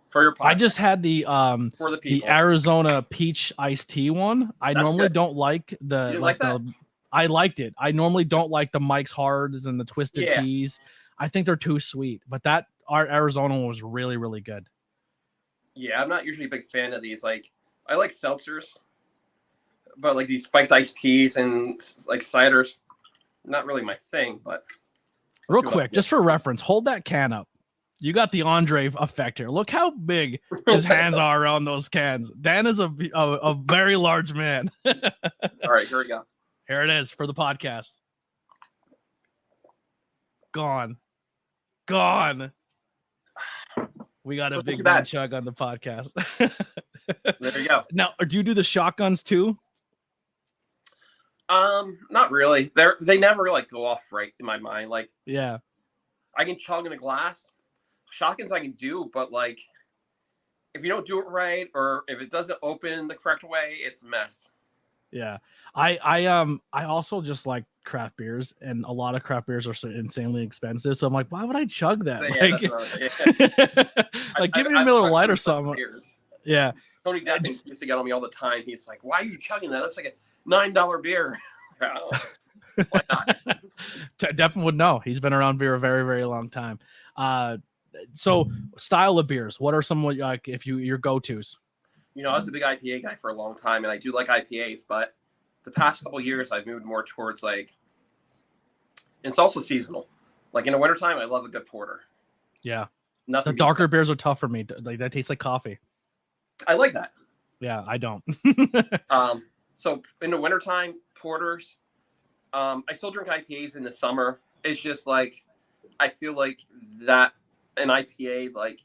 [SPEAKER 2] for your podcast,
[SPEAKER 1] I just had the
[SPEAKER 2] for the people.
[SPEAKER 1] Arizona peach iced tea one. I normally don't like I liked it. I normally don't like the Mike's Hards and the twisted teas. I think they're too sweet, but our Arizona one was really, really good.
[SPEAKER 2] Yeah, I'm not usually a big fan of these. Like, I like seltzers, but like these spiked iced teas and like ciders, not really my thing. But
[SPEAKER 1] real quick, just for reference, hold that can up. You got the Andre effect here. Look how big his hands are around those cans. Dan is a very large man.
[SPEAKER 2] All right, here we go.
[SPEAKER 1] Here it is for the podcast. Gone. We got a big man chug on the podcast.
[SPEAKER 2] There you go.
[SPEAKER 1] Now, do you do the shotguns too?
[SPEAKER 2] Not really. They never like go off right in my mind. Like,
[SPEAKER 1] yeah,
[SPEAKER 2] I can chug in a glass. Shotguns I can do, but like, if you don't do it right or if it doesn't open the correct way, it's a mess.
[SPEAKER 1] Yeah, I also just like craft beers, and a lot of craft beers are so insanely expensive. So I'm like, why would I chug that? Like, give me a Miller Lite or something.
[SPEAKER 2] Beers.
[SPEAKER 1] Yeah,
[SPEAKER 2] Tony Deppen used to get on me all the time. He's like, "Why are you chugging that? That's like a $9 beer." Why not?
[SPEAKER 1] Deppen would know. He's been around beer a very, very long time. So style of beers. What are some like if your go-tos?
[SPEAKER 2] I was a big IPA guy for a long time, and I do like IPAs, but the past couple of years, I've moved more towards like, and it's also seasonal. Like in the wintertime, I love a good porter.
[SPEAKER 1] Yeah.
[SPEAKER 2] Nothing.
[SPEAKER 1] The darker beers are tough for me. Like that tastes like coffee.
[SPEAKER 2] I like that.
[SPEAKER 1] Yeah, I don't.
[SPEAKER 2] So in the wintertime, porters, I still drink IPAs in the summer. It's just like, I feel like that an IPA, like,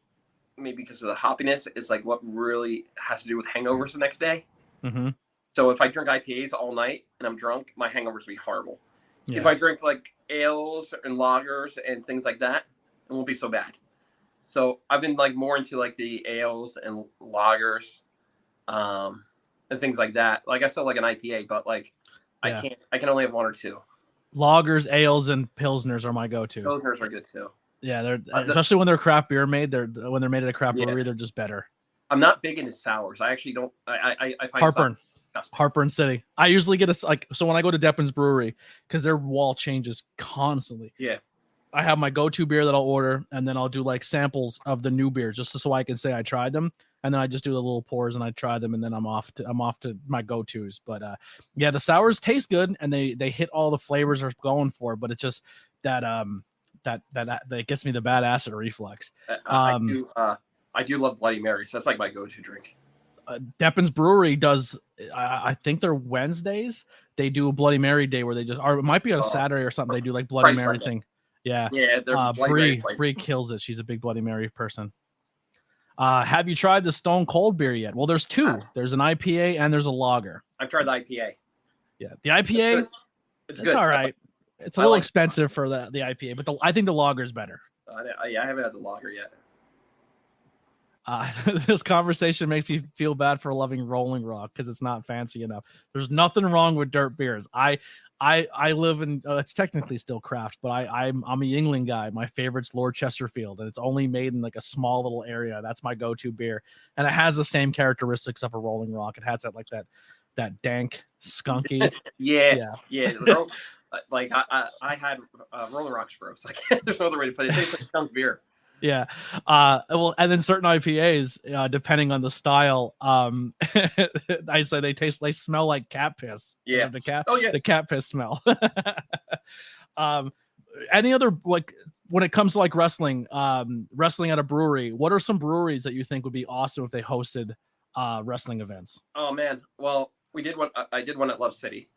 [SPEAKER 2] maybe because of the hoppiness, is like what really has to do with hangovers the next day.
[SPEAKER 1] Mm-hmm.
[SPEAKER 2] So if I drink IPAs all night and I'm drunk, my hangovers will be horrible.
[SPEAKER 1] Yeah.
[SPEAKER 2] If I drink like ales and lagers and things like that, it won't be so bad. So I've been like more into like the ales and lagers, and things like that. Like I still like an IPA, but like I can only have one or two.
[SPEAKER 1] Lagers, ales, and pilsners are my go-to.
[SPEAKER 2] Pilsners are good too.
[SPEAKER 1] Yeah, they're especially when they're craft beer made. When they're made at a craft brewery, they're just better.
[SPEAKER 2] I'm not big into sours. I actually don't. I find
[SPEAKER 1] Heartburn City. I usually get so when I go to Deppen's Brewery, because their wall changes constantly.
[SPEAKER 2] Yeah.
[SPEAKER 1] I have my go-to beer that I'll order, and then I'll do like samples of the new beer just so I can say I tried them, and then I just do the little pours and I try them, and then I'm off to my go-tos. But yeah, the sours taste good, and they hit all the flavors are going for, but it's just that that gets me the bad acid reflux.
[SPEAKER 2] I do love Bloody Marys. That's like my go-to drink.
[SPEAKER 1] Deppen's Brewery does. I think they're Wednesdays. They do a Bloody Mary day where they just, or it might be on a Saturday or something. They do like Bloody Mary thing. Yeah. Bree kills it. She's a big Bloody Mary person. Have you tried the Stone Cold beer yet? Well, there's two. There's an IPA and there's a lager.
[SPEAKER 2] I've tried the IPA.
[SPEAKER 1] Yeah, the IPA. It's good. All right. It's a little expensive for the IPA, but I think the lager is better.
[SPEAKER 2] Yeah, I haven't had the lager yet.
[SPEAKER 1] This conversation makes me feel bad for loving Rolling Rock because it's not fancy enough. There's nothing wrong with dirt beers. I live in it's technically still craft, but I'm a Yuengling guy. My favorite's Lord Chesterfield, and it's only made in like a small little area. That's my go-to beer, and it has the same characteristics of a Rolling Rock. It has that dank, skunky.
[SPEAKER 2] yeah. Like I had Rolling Rock's gross. There's no other way to put it. It tastes like skunk beer.
[SPEAKER 1] Yeah. Well, and then certain IPAs, depending on the style, I say they smell like cat piss.
[SPEAKER 2] Yeah.
[SPEAKER 1] The cat piss smell. Any other, like, when it comes to like wrestling at a brewery, what are some breweries that you think would be awesome if they hosted wrestling events?
[SPEAKER 2] Oh man, well we did one. I did one at Love City.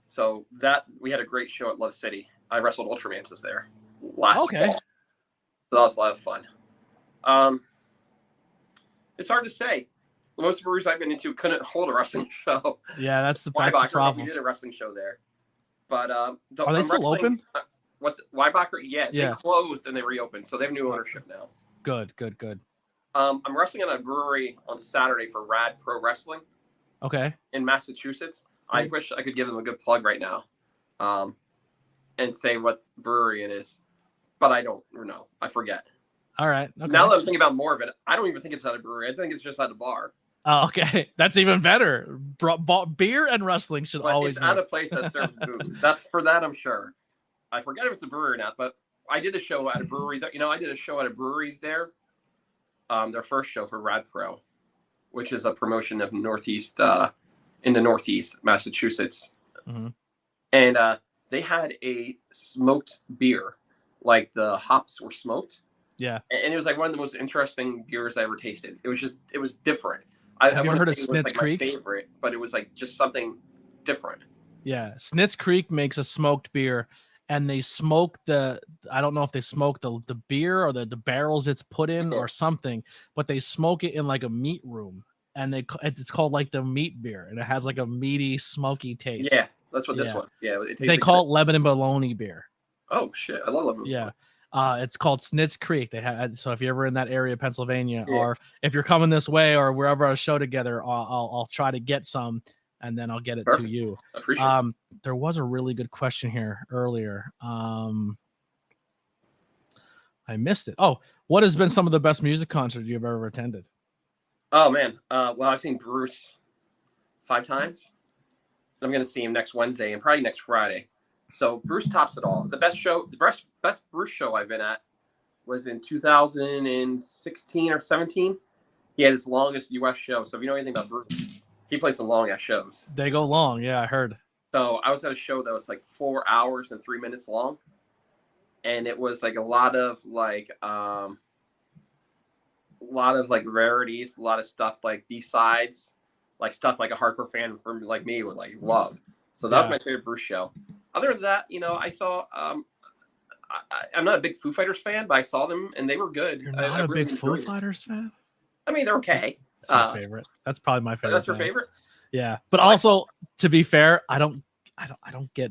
[SPEAKER 2] So that we had a great show at Love City. I wrestled Ultramances there last fall. So that was a lot of fun. It's hard to say. Most breweries I've been into couldn't hold a wrestling show.
[SPEAKER 1] Yeah, that's the problem.
[SPEAKER 2] We did a wrestling show there, but
[SPEAKER 1] are they still open?
[SPEAKER 2] What's it, Weibacher? Yeah, they closed and they reopened, so they have new ownership now.
[SPEAKER 1] Good.
[SPEAKER 2] I'm wrestling at a brewery on Saturday for Rad Pro Wrestling.
[SPEAKER 1] Okay.
[SPEAKER 2] In Massachusetts. I wish I could give them a good plug right now, and say what brewery it is, but I don't know. I forget.
[SPEAKER 1] All right. Okay.
[SPEAKER 2] Now that I'm thinking about more of it, I don't even think it's at a brewery. I think it's just at a bar.
[SPEAKER 1] Oh, okay. That's even better. Beer and wrestling should always.
[SPEAKER 2] It's at a place that serves booze. That's for that, I'm sure. I forget if it's a brewery or not, but I did a show at a brewery. I did a show at a brewery there. Their first show for Rad Pro, which is a promotion of Northeast, in the Northeast, Massachusetts.
[SPEAKER 1] Mm-hmm.
[SPEAKER 2] And they had a smoked beer, like the hops were smoked.
[SPEAKER 1] Yeah.
[SPEAKER 2] And it was like one of the most interesting beers I ever tasted. It was different.
[SPEAKER 1] Have you heard of Snitz Creek?
[SPEAKER 2] My favorite, but it was like just something different.
[SPEAKER 1] Yeah, Snitz Creek makes a smoked beer, and they smoke I don't know if they smoke the beer or the barrels it's put in or something, but they smoke it in like a meat room, and it's called like the meat beer, and it has like a meaty, smoky taste.
[SPEAKER 2] Yeah, that's what this one. Yeah,
[SPEAKER 1] they call it Lebanon bologna beer.
[SPEAKER 2] Oh shit, I love Lebanon.
[SPEAKER 1] Yeah. It's called Snitz Creek. They had, so if you're ever in that area, Pennsylvania, or if you're coming this way or wherever our show together, I'll try to get some, and then I'll get it to you.
[SPEAKER 2] I appreciate it.
[SPEAKER 1] There was a really good question here earlier. I missed it. Oh, what has been some of the best music concerts you've ever attended?
[SPEAKER 2] Oh man, well I've seen Bruce 5 times. I'm gonna see him next Wednesday and probably next Friday. So Bruce tops it all. The best Bruce show I've been at was in 2016 or 17. He had his longest U.S. show. So if you know anything about Bruce, he plays some long ass shows.
[SPEAKER 1] They go long, yeah, I heard.
[SPEAKER 2] So I was at a show that was like 4 hours and 3 minutes long, and it was like a lot of rarities, a lot of stuff like B-sides, like stuff like a hardcore fan from like me would like love. So that was my favorite Bruce show. Other than that, I saw. I'm not a big Foo Fighters fan, but I saw them and they were good.
[SPEAKER 1] You're not a big Foo Fighters fan?
[SPEAKER 2] I mean, they're okay.
[SPEAKER 1] That's my favorite. That's probably my favorite.
[SPEAKER 2] That's your favorite?
[SPEAKER 1] Yeah, but also to be fair, I don't get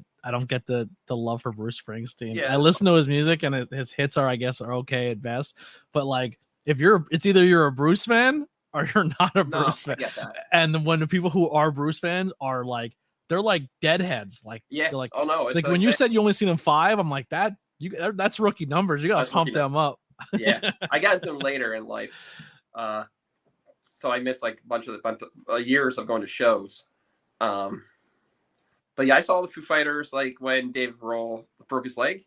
[SPEAKER 1] the love for Bruce Springsteen. Yeah, I listen to his music and his hits are okay at best, but like it's either you're a Bruce fan or you're not a Bruce fan.
[SPEAKER 2] I get that.
[SPEAKER 1] And when the people who are Bruce fans are like. They're like deadheads. Like,
[SPEAKER 2] yeah.
[SPEAKER 1] Like,
[SPEAKER 2] oh no.
[SPEAKER 1] Like when you said you only seen them 5, I'm like that's rookie numbers. You gotta pump them up.
[SPEAKER 2] Yeah, I got into them later in life, so I missed like a bunch of years of going to shows. But yeah, I saw the Foo Fighters like when Dave Grohl broke his leg.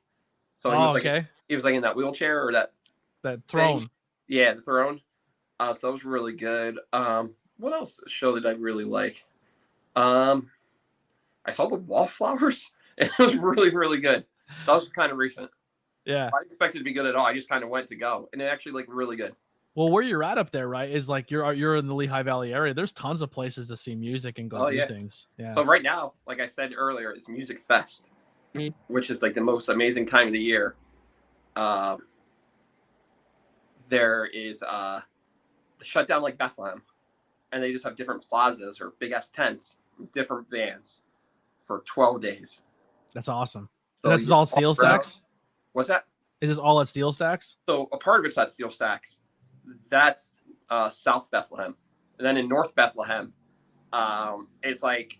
[SPEAKER 2] So he was like in that wheelchair or that
[SPEAKER 1] throne.
[SPEAKER 2] Thing. Yeah, the throne. So that was really good. What else show did I really like? I saw the Wallflowers. It was really, really good. That was kind of recent.
[SPEAKER 1] Yeah.
[SPEAKER 2] I didn't expect it to be good at all. I just kind of went to go, and it actually like really good.
[SPEAKER 1] Well, where you're at up there, right, is like you're in the Lehigh Valley area. There's tons of places to see music and go do things. Yeah.
[SPEAKER 2] So right now, like I said earlier, it's Music Fest, which is like the most amazing time of the year. There is the Shutdown Like Bethlehem, and they just have different plazas or big ass tents with different bands for 12 days.
[SPEAKER 1] That's awesome. So that's all Steel Stacks?
[SPEAKER 2] What's that?
[SPEAKER 1] Is this all at Steel Stacks?
[SPEAKER 2] So a part of it's at Steel Stacks. That's South Bethlehem. And then in North Bethlehem, it's like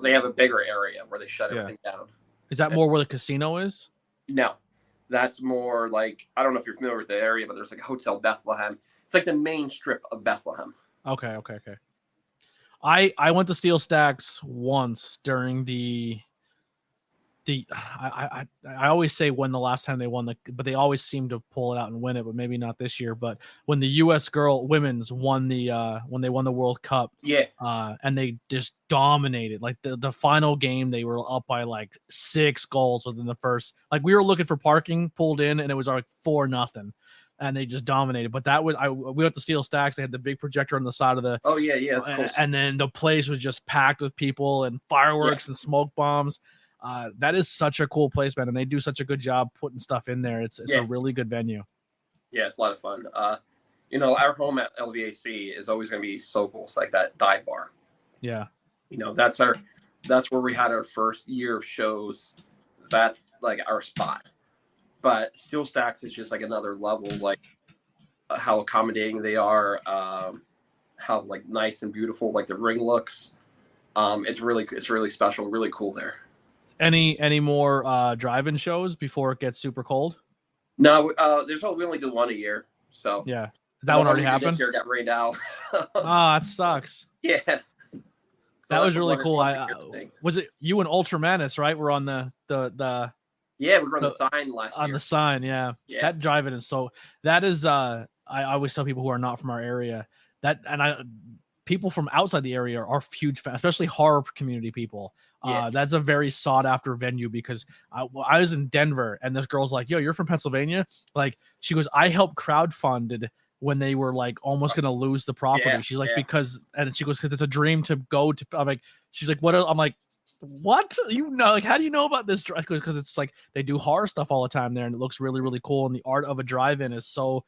[SPEAKER 2] they have a bigger area where they shut everything down.
[SPEAKER 1] Is that more where the casino is?
[SPEAKER 2] No. That's more like, I don't know if you're familiar with the area, but there's like a Hotel Bethlehem. It's like the main strip of Bethlehem.
[SPEAKER 1] Okay. I went to Steel Stacks once during I always say when the last time they won but they always seem to pull it out and win it, but maybe not this year. But when the U.S. women's won when they won the World Cup, and they just dominated. Like the final game, they were up by like 6 goals within the first. Like we were looking for parking, pulled in, and it was like 4-0. and they just dominated. But that was we went to Steel Stacks. They had the big projector on the side of the.
[SPEAKER 2] Oh yeah, that's cool.
[SPEAKER 1] And then the place was just packed with people and fireworks and smoke bombs. That is such a cool place, man, and they do such a good job putting stuff in there. It's a really good venue.
[SPEAKER 2] Yeah, it's a lot of fun. Our home at LVAC is always going to be so cool. It's like that dive bar.
[SPEAKER 1] Yeah.
[SPEAKER 2] That's where we had our first year of shows. That's like our spot. But Steel Stacks is just like another level, like how accommodating they are, how like nice and beautiful like the ring looks. It's really special, really cool there.
[SPEAKER 1] Any more drive-in shows before it gets super cold?
[SPEAKER 2] No, we only do one a year. So
[SPEAKER 1] yeah, that one already happened.
[SPEAKER 2] This year got rained out.
[SPEAKER 1] Oh, that sucks.
[SPEAKER 2] Yeah,
[SPEAKER 1] so that was really cool. Was it you and Ultra Manus, right? We're on the
[SPEAKER 2] yeah, we were on the sign last year.
[SPEAKER 1] On the sign, yeah. That drive-in is that is I always tell people who are not from our area people from outside the area are huge fans, especially horror community people. That's a very sought after venue because I was in Denver and this girl's like, yo, you're from Pennsylvania? Like, she goes, I helped crowdfunded when they were like almost going to lose the property. She's like, because it's a dream to go to, I'm like, she's like, what? I'm like, what? Like, how do you know about this? Because it's like, they do horror stuff all the time there and it looks really, really cool. And the art of a drive-in is so,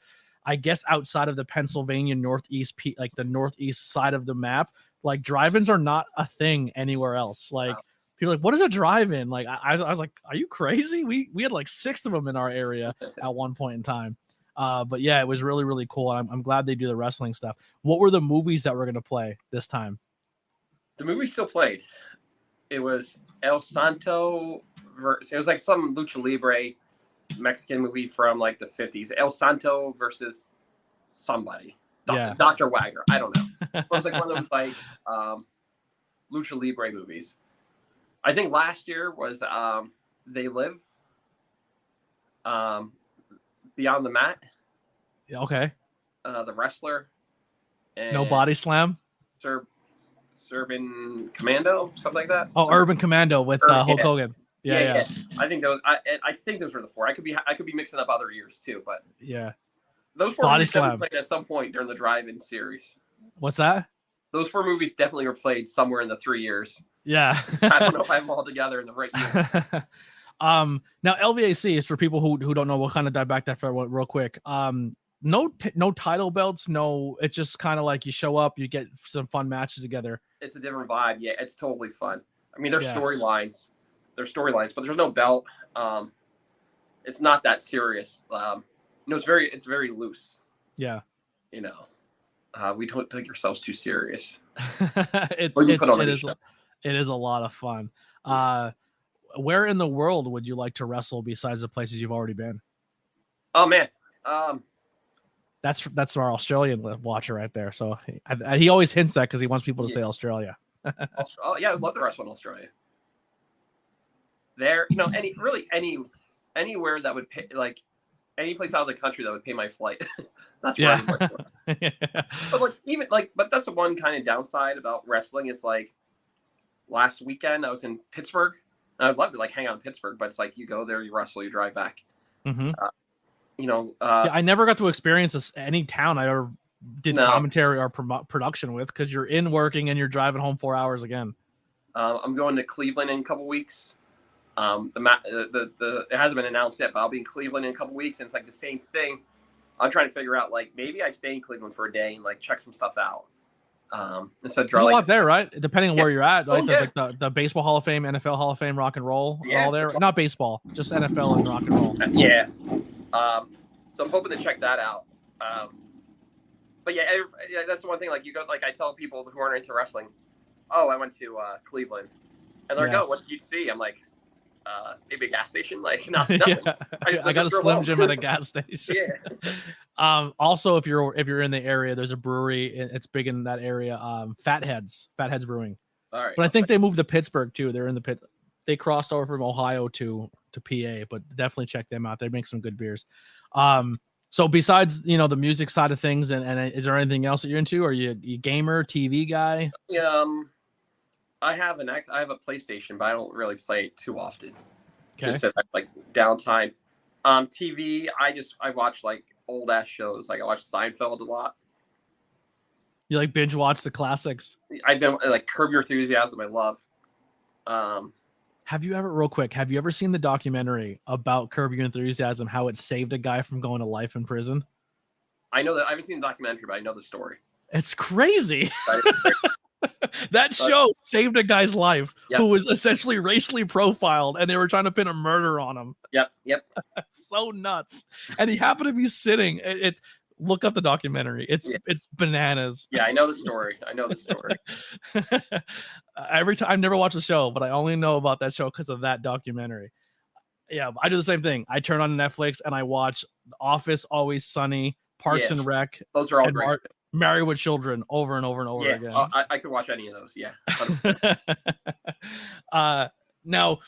[SPEAKER 1] I guess, outside of the Pennsylvania northeast, like the northeast side of the map, like drive-ins are not a thing anywhere else. Like people are like, what is a drive-in? Like I was like, are you crazy? We had like 6 of them in our area at one point in time. But yeah, it was really, really cool. I'm glad they do the wrestling stuff. What were the movies that were going to play this time?
[SPEAKER 2] The movie still played. It was El Santo. It was like some lucha libre Mexican movie from like the 50s. El Santo versus somebody. Dr. Wagner. I don't know. It was like one of those like lucha libre movies. I think last year was They Live. Beyond the Mat.
[SPEAKER 1] Yeah, okay.
[SPEAKER 2] The Wrestler. And
[SPEAKER 1] No Body Slam.
[SPEAKER 2] Urban Commando, something like that.
[SPEAKER 1] Oh, Urban Commando with Hulk Hogan. Yeah.
[SPEAKER 2] I think those were the 4. I could be mixing up other years too, but
[SPEAKER 1] yeah,
[SPEAKER 2] those 4 movies definitely played at some point during the drive-in series.
[SPEAKER 1] What's that?
[SPEAKER 2] Those 4 movies definitely were played somewhere in the 3 years.
[SPEAKER 1] Yeah,
[SPEAKER 2] I don't know if I have them all together in the right year.
[SPEAKER 1] Now LVAC is for people who don't know. We'll kind of dive back that for real quick. No title belts. No, it's just kind of like you show up, you get some fun matches together.
[SPEAKER 2] It's a different vibe. Yeah, it's totally fun. I mean, there's storylines. There's storylines, but there's no belt. It's not that serious. It's very loose.
[SPEAKER 1] Yeah.
[SPEAKER 2] We don't take ourselves too serious.
[SPEAKER 1] It is a lot of fun. Where in the world would you like to wrestle besides the places you've already been?
[SPEAKER 2] Oh man.
[SPEAKER 1] That's our Australian watcher right there. So he always hints that because he wants people to say Australia.
[SPEAKER 2] Yeah, I'd love to wrestle in Australia. There, anywhere that would pay, like any place out of the country that would pay my flight. That's where But that's the one kind of downside about wrestling is like last weekend I was in Pittsburgh and I'd love to like hang out in Pittsburgh, but it's like you go there, you wrestle, you drive back.
[SPEAKER 1] Mm-hmm. I never got to experience this any town I ever did commentary or production with because you're in working and you're driving home 4 hours again.
[SPEAKER 2] I'm going to Cleveland in a couple weeks. It hasn't been announced yet, but I'll be in Cleveland in a couple weeks, and it's like the same thing. I'm trying to figure out like maybe I stay in Cleveland for a day and like check some stuff out. Instead of
[SPEAKER 1] There's a lot there, right? Depending on where you're at, right? The Baseball Hall of Fame, NFL Hall of Fame, Rock and Roll, all there. Not baseball, just NFL and rock and roll.
[SPEAKER 2] Yeah. So I'm hoping to check that out. But yeah, that's the one thing. Like you go, like I tell people who aren't into wrestling, oh, I went to Cleveland, and they're like, oh, what did you see? I'm like, maybe a gas station, like nothing.
[SPEAKER 1] I got a Slim Jim at a gas station.
[SPEAKER 2] Yeah.
[SPEAKER 1] Also, if you're in the area, there's a brewery. It's big in that area. Fatheads Brewing.
[SPEAKER 2] All right.
[SPEAKER 1] But I think they moved to Pittsburgh too. They're in the pit. They crossed over from Ohio to PA, but definitely check them out. They make some good beers. So besides the music side of things, and is there anything else that you're into? Are you a gamer, TV guy?
[SPEAKER 2] Yeah. I have a PlayStation, but I don't really play it too often.
[SPEAKER 1] Okay.
[SPEAKER 2] Just at like downtime. TV, I watch like old ass shows. Like I watch Seinfeld a lot.
[SPEAKER 1] You like binge watch the classics?
[SPEAKER 2] I've been like Curb Your Enthusiasm. I love.
[SPEAKER 1] Have you ever seen the documentary about Curb Your Enthusiasm, how it saved a guy from going to life in prison?
[SPEAKER 2] I know that I haven't seen the documentary, but I know the story.
[SPEAKER 1] It's crazy. That show saved a guy's life who was essentially racially profiled, and they were trying to pin a murder on him.
[SPEAKER 2] Yep.
[SPEAKER 1] So nuts. And he happened to be sitting. Look up the documentary. It's bananas.
[SPEAKER 2] Yeah, I know the story.
[SPEAKER 1] Every time, I've never watched the show, but I only know about that show because of that documentary. Yeah, I do the same thing. I turn on Netflix and I watch The Office, Always Sunny, Parks and Rec.
[SPEAKER 2] Those are all great.
[SPEAKER 1] Married with Children over and over and over again.
[SPEAKER 2] I could watch any of those. Yeah.
[SPEAKER 1] Now,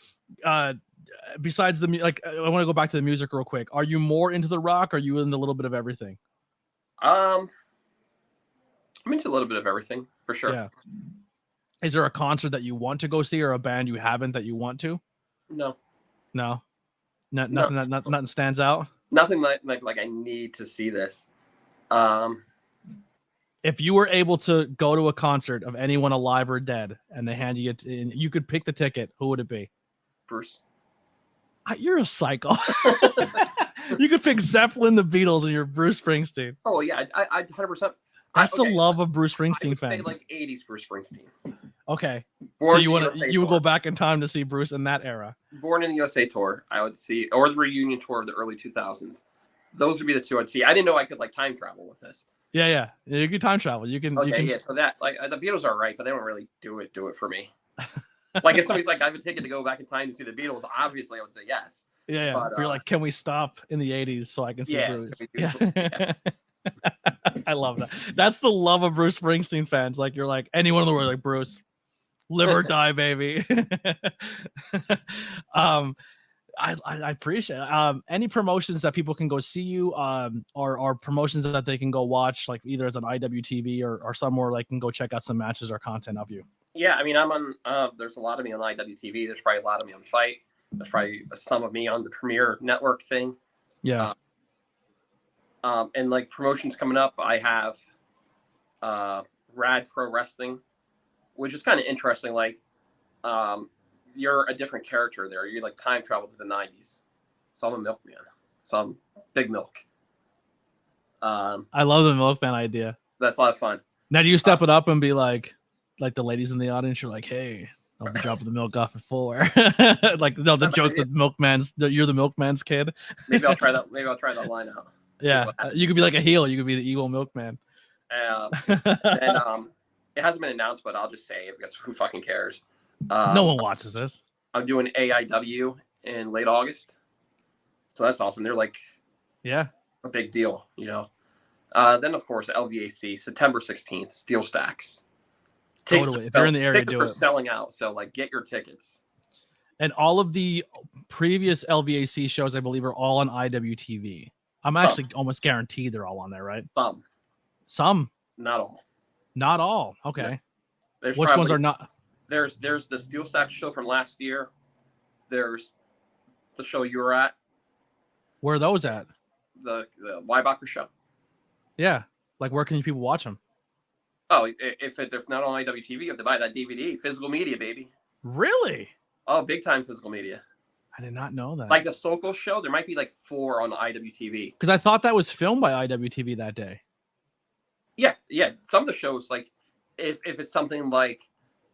[SPEAKER 1] besides the I want to go back to the music real quick. Are you more into the rock? Or are you into a little bit of everything?
[SPEAKER 2] I'm into a little bit of everything for sure.
[SPEAKER 1] Yeah. Is there a concert that you want to go see, or a band you haven't that you want to?
[SPEAKER 2] No.
[SPEAKER 1] Nothing stands out.
[SPEAKER 2] Nothing like I need to see this.
[SPEAKER 1] If you were able to go to a concert of anyone alive or dead, and they hand you it, and you could pick the ticket, who would it be?
[SPEAKER 2] Bruce.
[SPEAKER 1] You're a psycho. You could pick Zeppelin, the Beatles, and you're Bruce Springsteen.
[SPEAKER 2] Oh yeah, I 100%.
[SPEAKER 1] That's the love of Bruce Springsteen fans.
[SPEAKER 2] Like 80s Bruce Springsteen.
[SPEAKER 1] Okay, so you would go back in time to see Bruce in that era.
[SPEAKER 2] Born in the USA tour, I would see, or the reunion tour of the early 2000s. Those would be the two I'd see. I didn't know I could like time travel with this.
[SPEAKER 1] Yeah. You can time travel. You can.
[SPEAKER 2] So that like the Beatles are right, but they don't really do it for me. Like if somebody's like, I have a ticket to go back in time to see the Beatles, obviously I would say yes.
[SPEAKER 1] Yeah. But you're like, can we stop in the 80s so I can see Bruce? Yeah. I love that. That's the love of Bruce Springsteen fans. Like you're like anyone in the world, like Bruce, live or die, baby. I appreciate it. Any promotions that people can go see you, or promotions that they can go watch, like either as an IWTV or somewhere like can go check out some matches or content of you.
[SPEAKER 2] Yeah, I mean, I'm on. There's a lot of me on IWTV. There's probably a lot of me on Fight. There's probably some of me on the Premier Network thing.
[SPEAKER 1] Yeah.
[SPEAKER 2] And like promotions coming up, I have Rad Pro Wrestling, which is kind of interesting. Like, you're a different character there. You like time travel to the 90s. So I'm a milkman. So I'm Big Milk.
[SPEAKER 1] I love the milkman idea.
[SPEAKER 2] That's a lot of fun.
[SPEAKER 1] Now, do you step it up and be like the ladies in the audience? You're like, hey, I'll be dropping the milk off at 4. Like no, the joke that you're the milkman's kid.
[SPEAKER 2] Maybe I'll try that. Maybe I'll try that line out.
[SPEAKER 1] Yeah, you could be like a heel. You could be the evil milkman.
[SPEAKER 2] And it hasn't been announced, but I'll just say it because who fucking cares?
[SPEAKER 1] No one watches this.
[SPEAKER 2] I'm doing AIW in late August, so that's awesome. They're like,
[SPEAKER 1] a
[SPEAKER 2] big deal, you know. Then of course LVAC September 16th, Steel Stacks.
[SPEAKER 1] Totally. If you're in the area, do it.
[SPEAKER 2] Selling out, so like get your tickets.
[SPEAKER 1] And all of the previous LVAC shows, I believe, are all on IWTV. I'm actually almost guaranteed they're all on there, right? Some. Not all. Okay.
[SPEAKER 2] Yeah.
[SPEAKER 1] Which ones are not?
[SPEAKER 2] There's the Steel Stacks show from last year. There's the show you were at.
[SPEAKER 1] Where are those at?
[SPEAKER 2] The Weibacher show.
[SPEAKER 1] Yeah. Like, where can people watch them?
[SPEAKER 2] Oh, if not on IWTV, you have to buy that DVD. Physical media, baby.
[SPEAKER 1] Really?
[SPEAKER 2] Oh, big time physical media.
[SPEAKER 1] I did not know that.
[SPEAKER 2] Like the Sokol show, there might be like 4 on IWTV.
[SPEAKER 1] Because I thought that was filmed by IWTV that day.
[SPEAKER 2] Yeah. Some of the shows, like if it's something like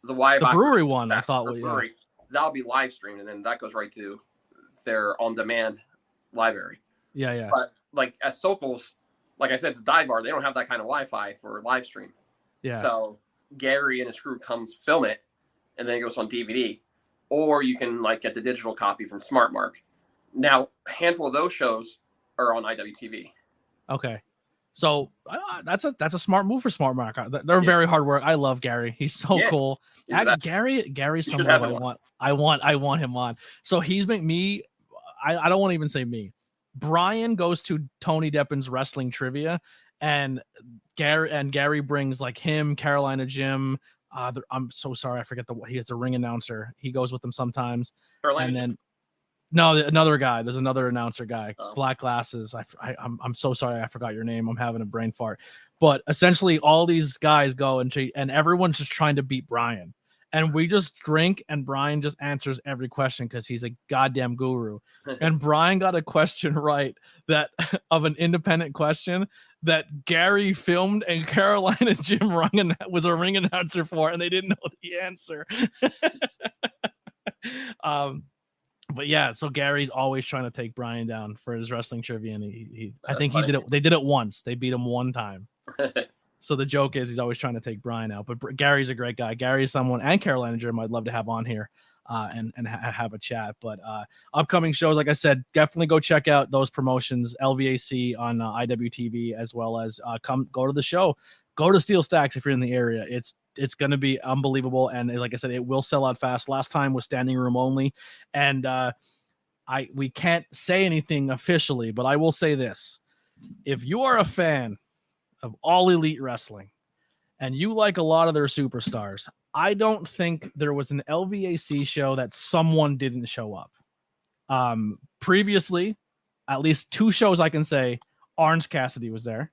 [SPEAKER 2] the
[SPEAKER 1] brewery one, I thought
[SPEAKER 2] brewery, that'll be live streamed, and then that goes right to their on-demand library.
[SPEAKER 1] Yeah.
[SPEAKER 2] But like at Sokol's, like I said, it's a dive bar. They don't have that kind of Wi-Fi for live stream.
[SPEAKER 1] Yeah.
[SPEAKER 2] So Gary and his crew comes film it, and then it goes on DVD, or you can like get the digital copy from SmartMark. Now, a handful of those shows are on IWTV.
[SPEAKER 1] Okay. So that's a smart move for SmartMark. They're very hard work. I love Gary. He's so cool. Gary's someone I want him on. So he's made me. I don't want to even say me. Brian goes to Tony Deppin's wrestling trivia, and Gary brings like him, Carolina Jim. I'm so sorry, I forget he has a ring announcer. He goes with them sometimes, and then No, another guy. There's another announcer guy,
[SPEAKER 2] Oh.
[SPEAKER 1] black glasses. I'm so sorry, I forgot your name. I'm having a brain fart. But essentially, all these guys go and everyone's just trying to beat Brian. And we just drink, and Brian just answers every question because he's a goddamn guru. And Brian got a question right of an independent question that Gary filmed and Caroline and Jim was a ring announcer for, and they didn't know the answer. But yeah, so Gary's always trying to take Brian down for his wrestling trivia, and I think he did it. They did it once. They beat him one time. So the joke is he's always trying to take Brian out. But Gary's a great guy. Gary is someone, and Caroline and Jim I'd love to have on here and have a chat. But upcoming shows, like I said, definitely go check out those promotions, LVAC on IWTV, as well as go to the show. Go to Steel Stacks if you're in the area. It's going to be unbelievable. And like I said, it will sell out fast. Last time was standing room only. And we can't say anything officially, but I will say this. If you are a fan of All Elite Wrestling and you like a lot of their superstars, I don't think there was an LVAC show that someone didn't show up. Previously, at least 2 shows I can say, Orange Cassidy was there.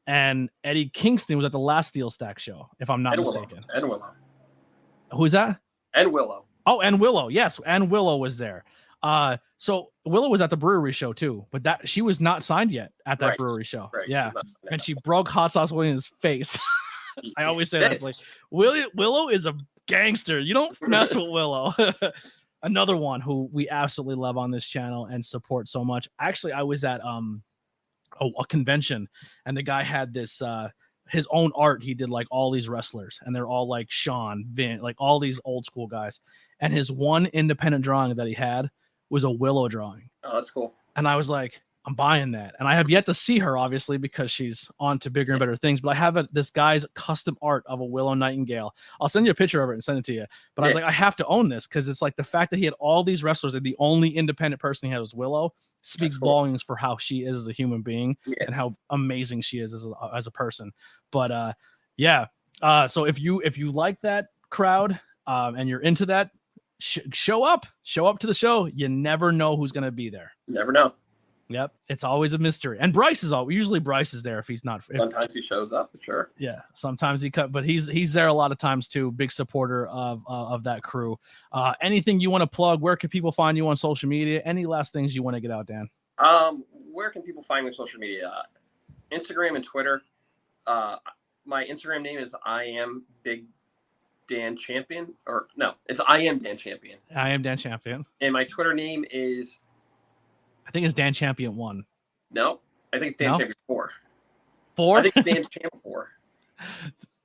[SPEAKER 1] And Eddie Kingston was at the last Steel Stack show, if I'm not mistaken.
[SPEAKER 2] And Willow.
[SPEAKER 1] Who's that?
[SPEAKER 2] And Willow.
[SPEAKER 1] Oh, and Willow. Yes, and Willow was there. So Willow was at the brewery show too, but she was not signed yet at that brewery show. Right. Yeah. And she broke Hot Sauce Williams' face. I always say that. It's like, Willow is a gangster. You don't mess with Willow. Another one who we absolutely love on this channel and support so much. Actually, I was at a convention, and the guy had this his own art. He did like all these wrestlers, and they're all like Sean, Vin, like all these old school guys. And his one independent drawing that he had was a Willow drawing.
[SPEAKER 2] Oh, that's cool.
[SPEAKER 1] And I was like, I'm buying that. And I have yet to see her, obviously, because she's on to bigger and better things. But I have this guy's custom art of a Willow Nightingale. I'll send you a picture of it and send it to you. But I was like, I have to own this, because it's like the fact that he had all these wrestlers and the only independent person he had was Willow speaks volumes for how she is as a human being and how amazing she is as a person. But so if you like that crowd and you're into that, show up to the show. You never know who's going to be there.
[SPEAKER 2] You never know.
[SPEAKER 1] Yep, it's always a mystery. And Bryce is usually Bryce is there if he's not.
[SPEAKER 2] Sometimes he shows up, sure.
[SPEAKER 1] Yeah, sometimes but he's there a lot of times too. Big supporter of that crew. Anything you want to plug? Where can people find you on social media? Any last things you want to get out, Dan?
[SPEAKER 2] Where can people find me on social media? Instagram and Twitter. My Instagram name is I am Big Dan Champion, or no, it's I am Dan Champion.
[SPEAKER 1] I am Dan Champion.
[SPEAKER 2] And my Twitter name is,
[SPEAKER 1] I think it's Dan Champion 1.
[SPEAKER 2] No, I think it's Dan Champion 4.
[SPEAKER 1] 4?
[SPEAKER 2] I think it's Dan Champion 4.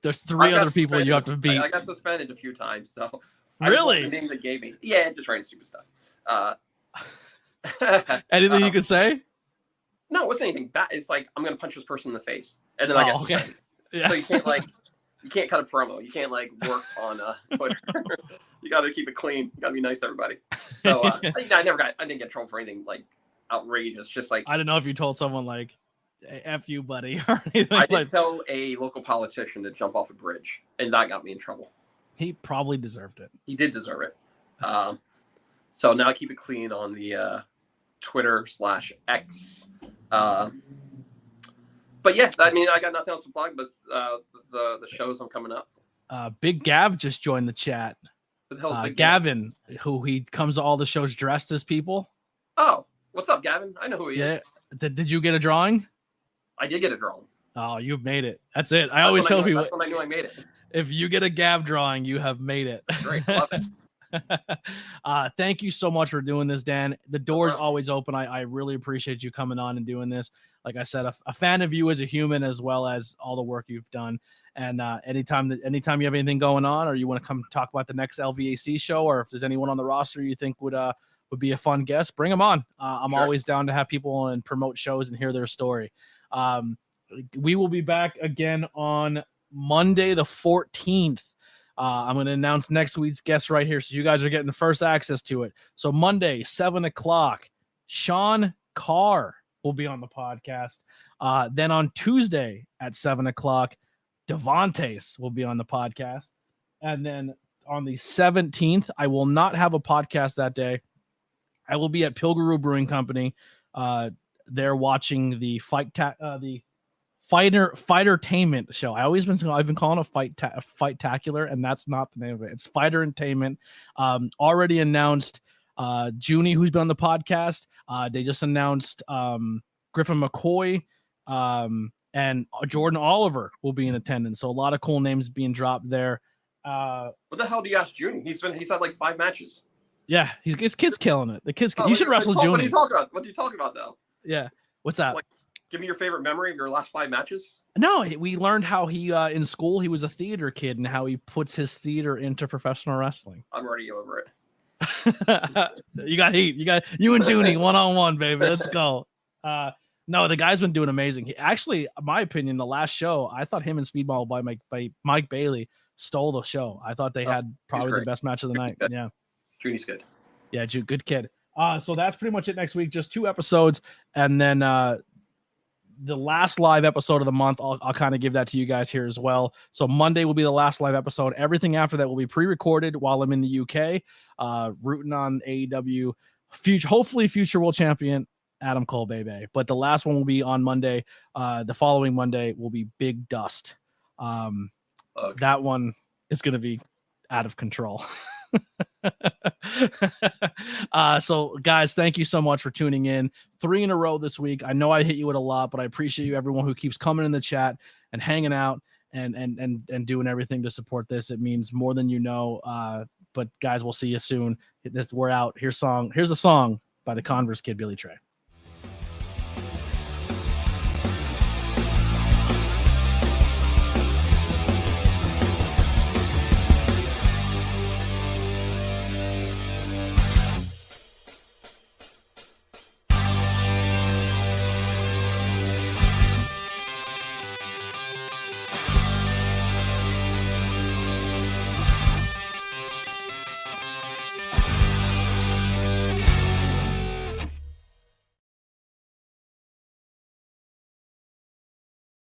[SPEAKER 1] There's 3 other people you have to beat.
[SPEAKER 2] I got suspended a few times, so
[SPEAKER 1] really?
[SPEAKER 2] The names they gave me. Yeah, just writing stupid stuff.
[SPEAKER 1] Anything you could say?
[SPEAKER 2] No, it wasn't anything bad. It's like, I'm gonna punch this person in the face, and then I get suspended. Yeah. So you can't cut a promo. You can't work on Twitter. You got to keep it clean. You got to be nice to everybody. So I didn't get in trouble for anything outrageous. Just
[SPEAKER 1] I don't know if you told someone F you, buddy, or anything.
[SPEAKER 2] I did tell a local politician to jump off a bridge, and that got me in trouble.
[SPEAKER 1] He probably deserved it.
[SPEAKER 2] He did deserve it. So now I keep it clean on the Twitter/X. But yeah, I mean, I got nothing else to plug, but the shows I'm coming up.
[SPEAKER 1] Big Gav just joined the chat.
[SPEAKER 2] Who the hell is Big
[SPEAKER 1] Gavin, who he comes to all the shows dressed as people.
[SPEAKER 2] Oh, what's up, Gavin? I know who he is.
[SPEAKER 1] Did you get a drawing?
[SPEAKER 2] I did get a drawing.
[SPEAKER 1] Oh, you've made it. That's it. I always tell people.
[SPEAKER 2] That's when I knew I made it.
[SPEAKER 1] If you get a Gav drawing, you have made it.
[SPEAKER 2] Great, love it.
[SPEAKER 1] Thank you so much for doing this, Dan. The door's always open. I really appreciate you coming on and doing this. Like I said, a fan of you as a human, as well as all the work you've done. And anytime you have anything going on, or you want to come talk about the next LVAC show, or if there's anyone on the roster you think would be a fun guest, bring them on. I'm always down to have people and promote shows and hear their story. We will be back again on Monday the 14th. I'm going to announce next week's guest right here, so you guys are getting the first access to it. So Monday, 7:00, Sean Carr will be on the podcast. Then on Tuesday at 7:00, Devontae will be on the podcast. And then on the 17th, I will not have a podcast that day. I will be at Pilguru Brewing Company. They're watching the Fightertainment show. I've been calling it Fightacular, and that's not the name of it. It's Fightertainment. Already announced Junie, who's been on the podcast. They just announced Griffin McCoy and Jordan Oliver will be in attendance. So a lot of cool names being dropped there.
[SPEAKER 2] What the hell do you ask Junie? He's had like 5 matches.
[SPEAKER 1] Yeah, his kid's killing it. The kid's you should wrestle Junie.
[SPEAKER 2] What are you talking about? What are you talking about though?
[SPEAKER 1] Yeah, what's that?
[SPEAKER 2] Like, give me your favorite memory of your last 5 matches.
[SPEAKER 1] No, we learned how he in school he was a theater kid and how he puts his theater into professional wrestling.
[SPEAKER 2] I'm already over it.
[SPEAKER 1] You got heat. You and Junie 1-on-1, baby. Let's go. No, the guy's been doing amazing. He actually, my opinion, the last show, I thought him and Speedball by Mike Bailey stole the show. I thought they had probably the best match of the night.
[SPEAKER 2] Good.
[SPEAKER 1] Yeah.
[SPEAKER 2] Junie's good.
[SPEAKER 1] Yeah, good kid. So that's pretty much it next week. Just 2 episodes. And then the last live episode of the month, I'll kind of give that to you guys here as well. So Monday will be the last live episode. Everything after that will be pre-recorded while I'm in the UK, rooting on AEW, hopefully future world champion Adam Cole, baby. But the last one will be on Monday. The following Monday will be Big Dust.
[SPEAKER 2] Okay.
[SPEAKER 1] That one is going to be out of control. So guys, thank you so much for tuning in. 3 in a row this week. I know I hit you with a lot, but I appreciate you, everyone who keeps coming in the chat and hanging out and doing everything to support this. It means more than you know. But guys, we'll see you soon. We're out. Here's a song by the Converse Kid, Billy Trey.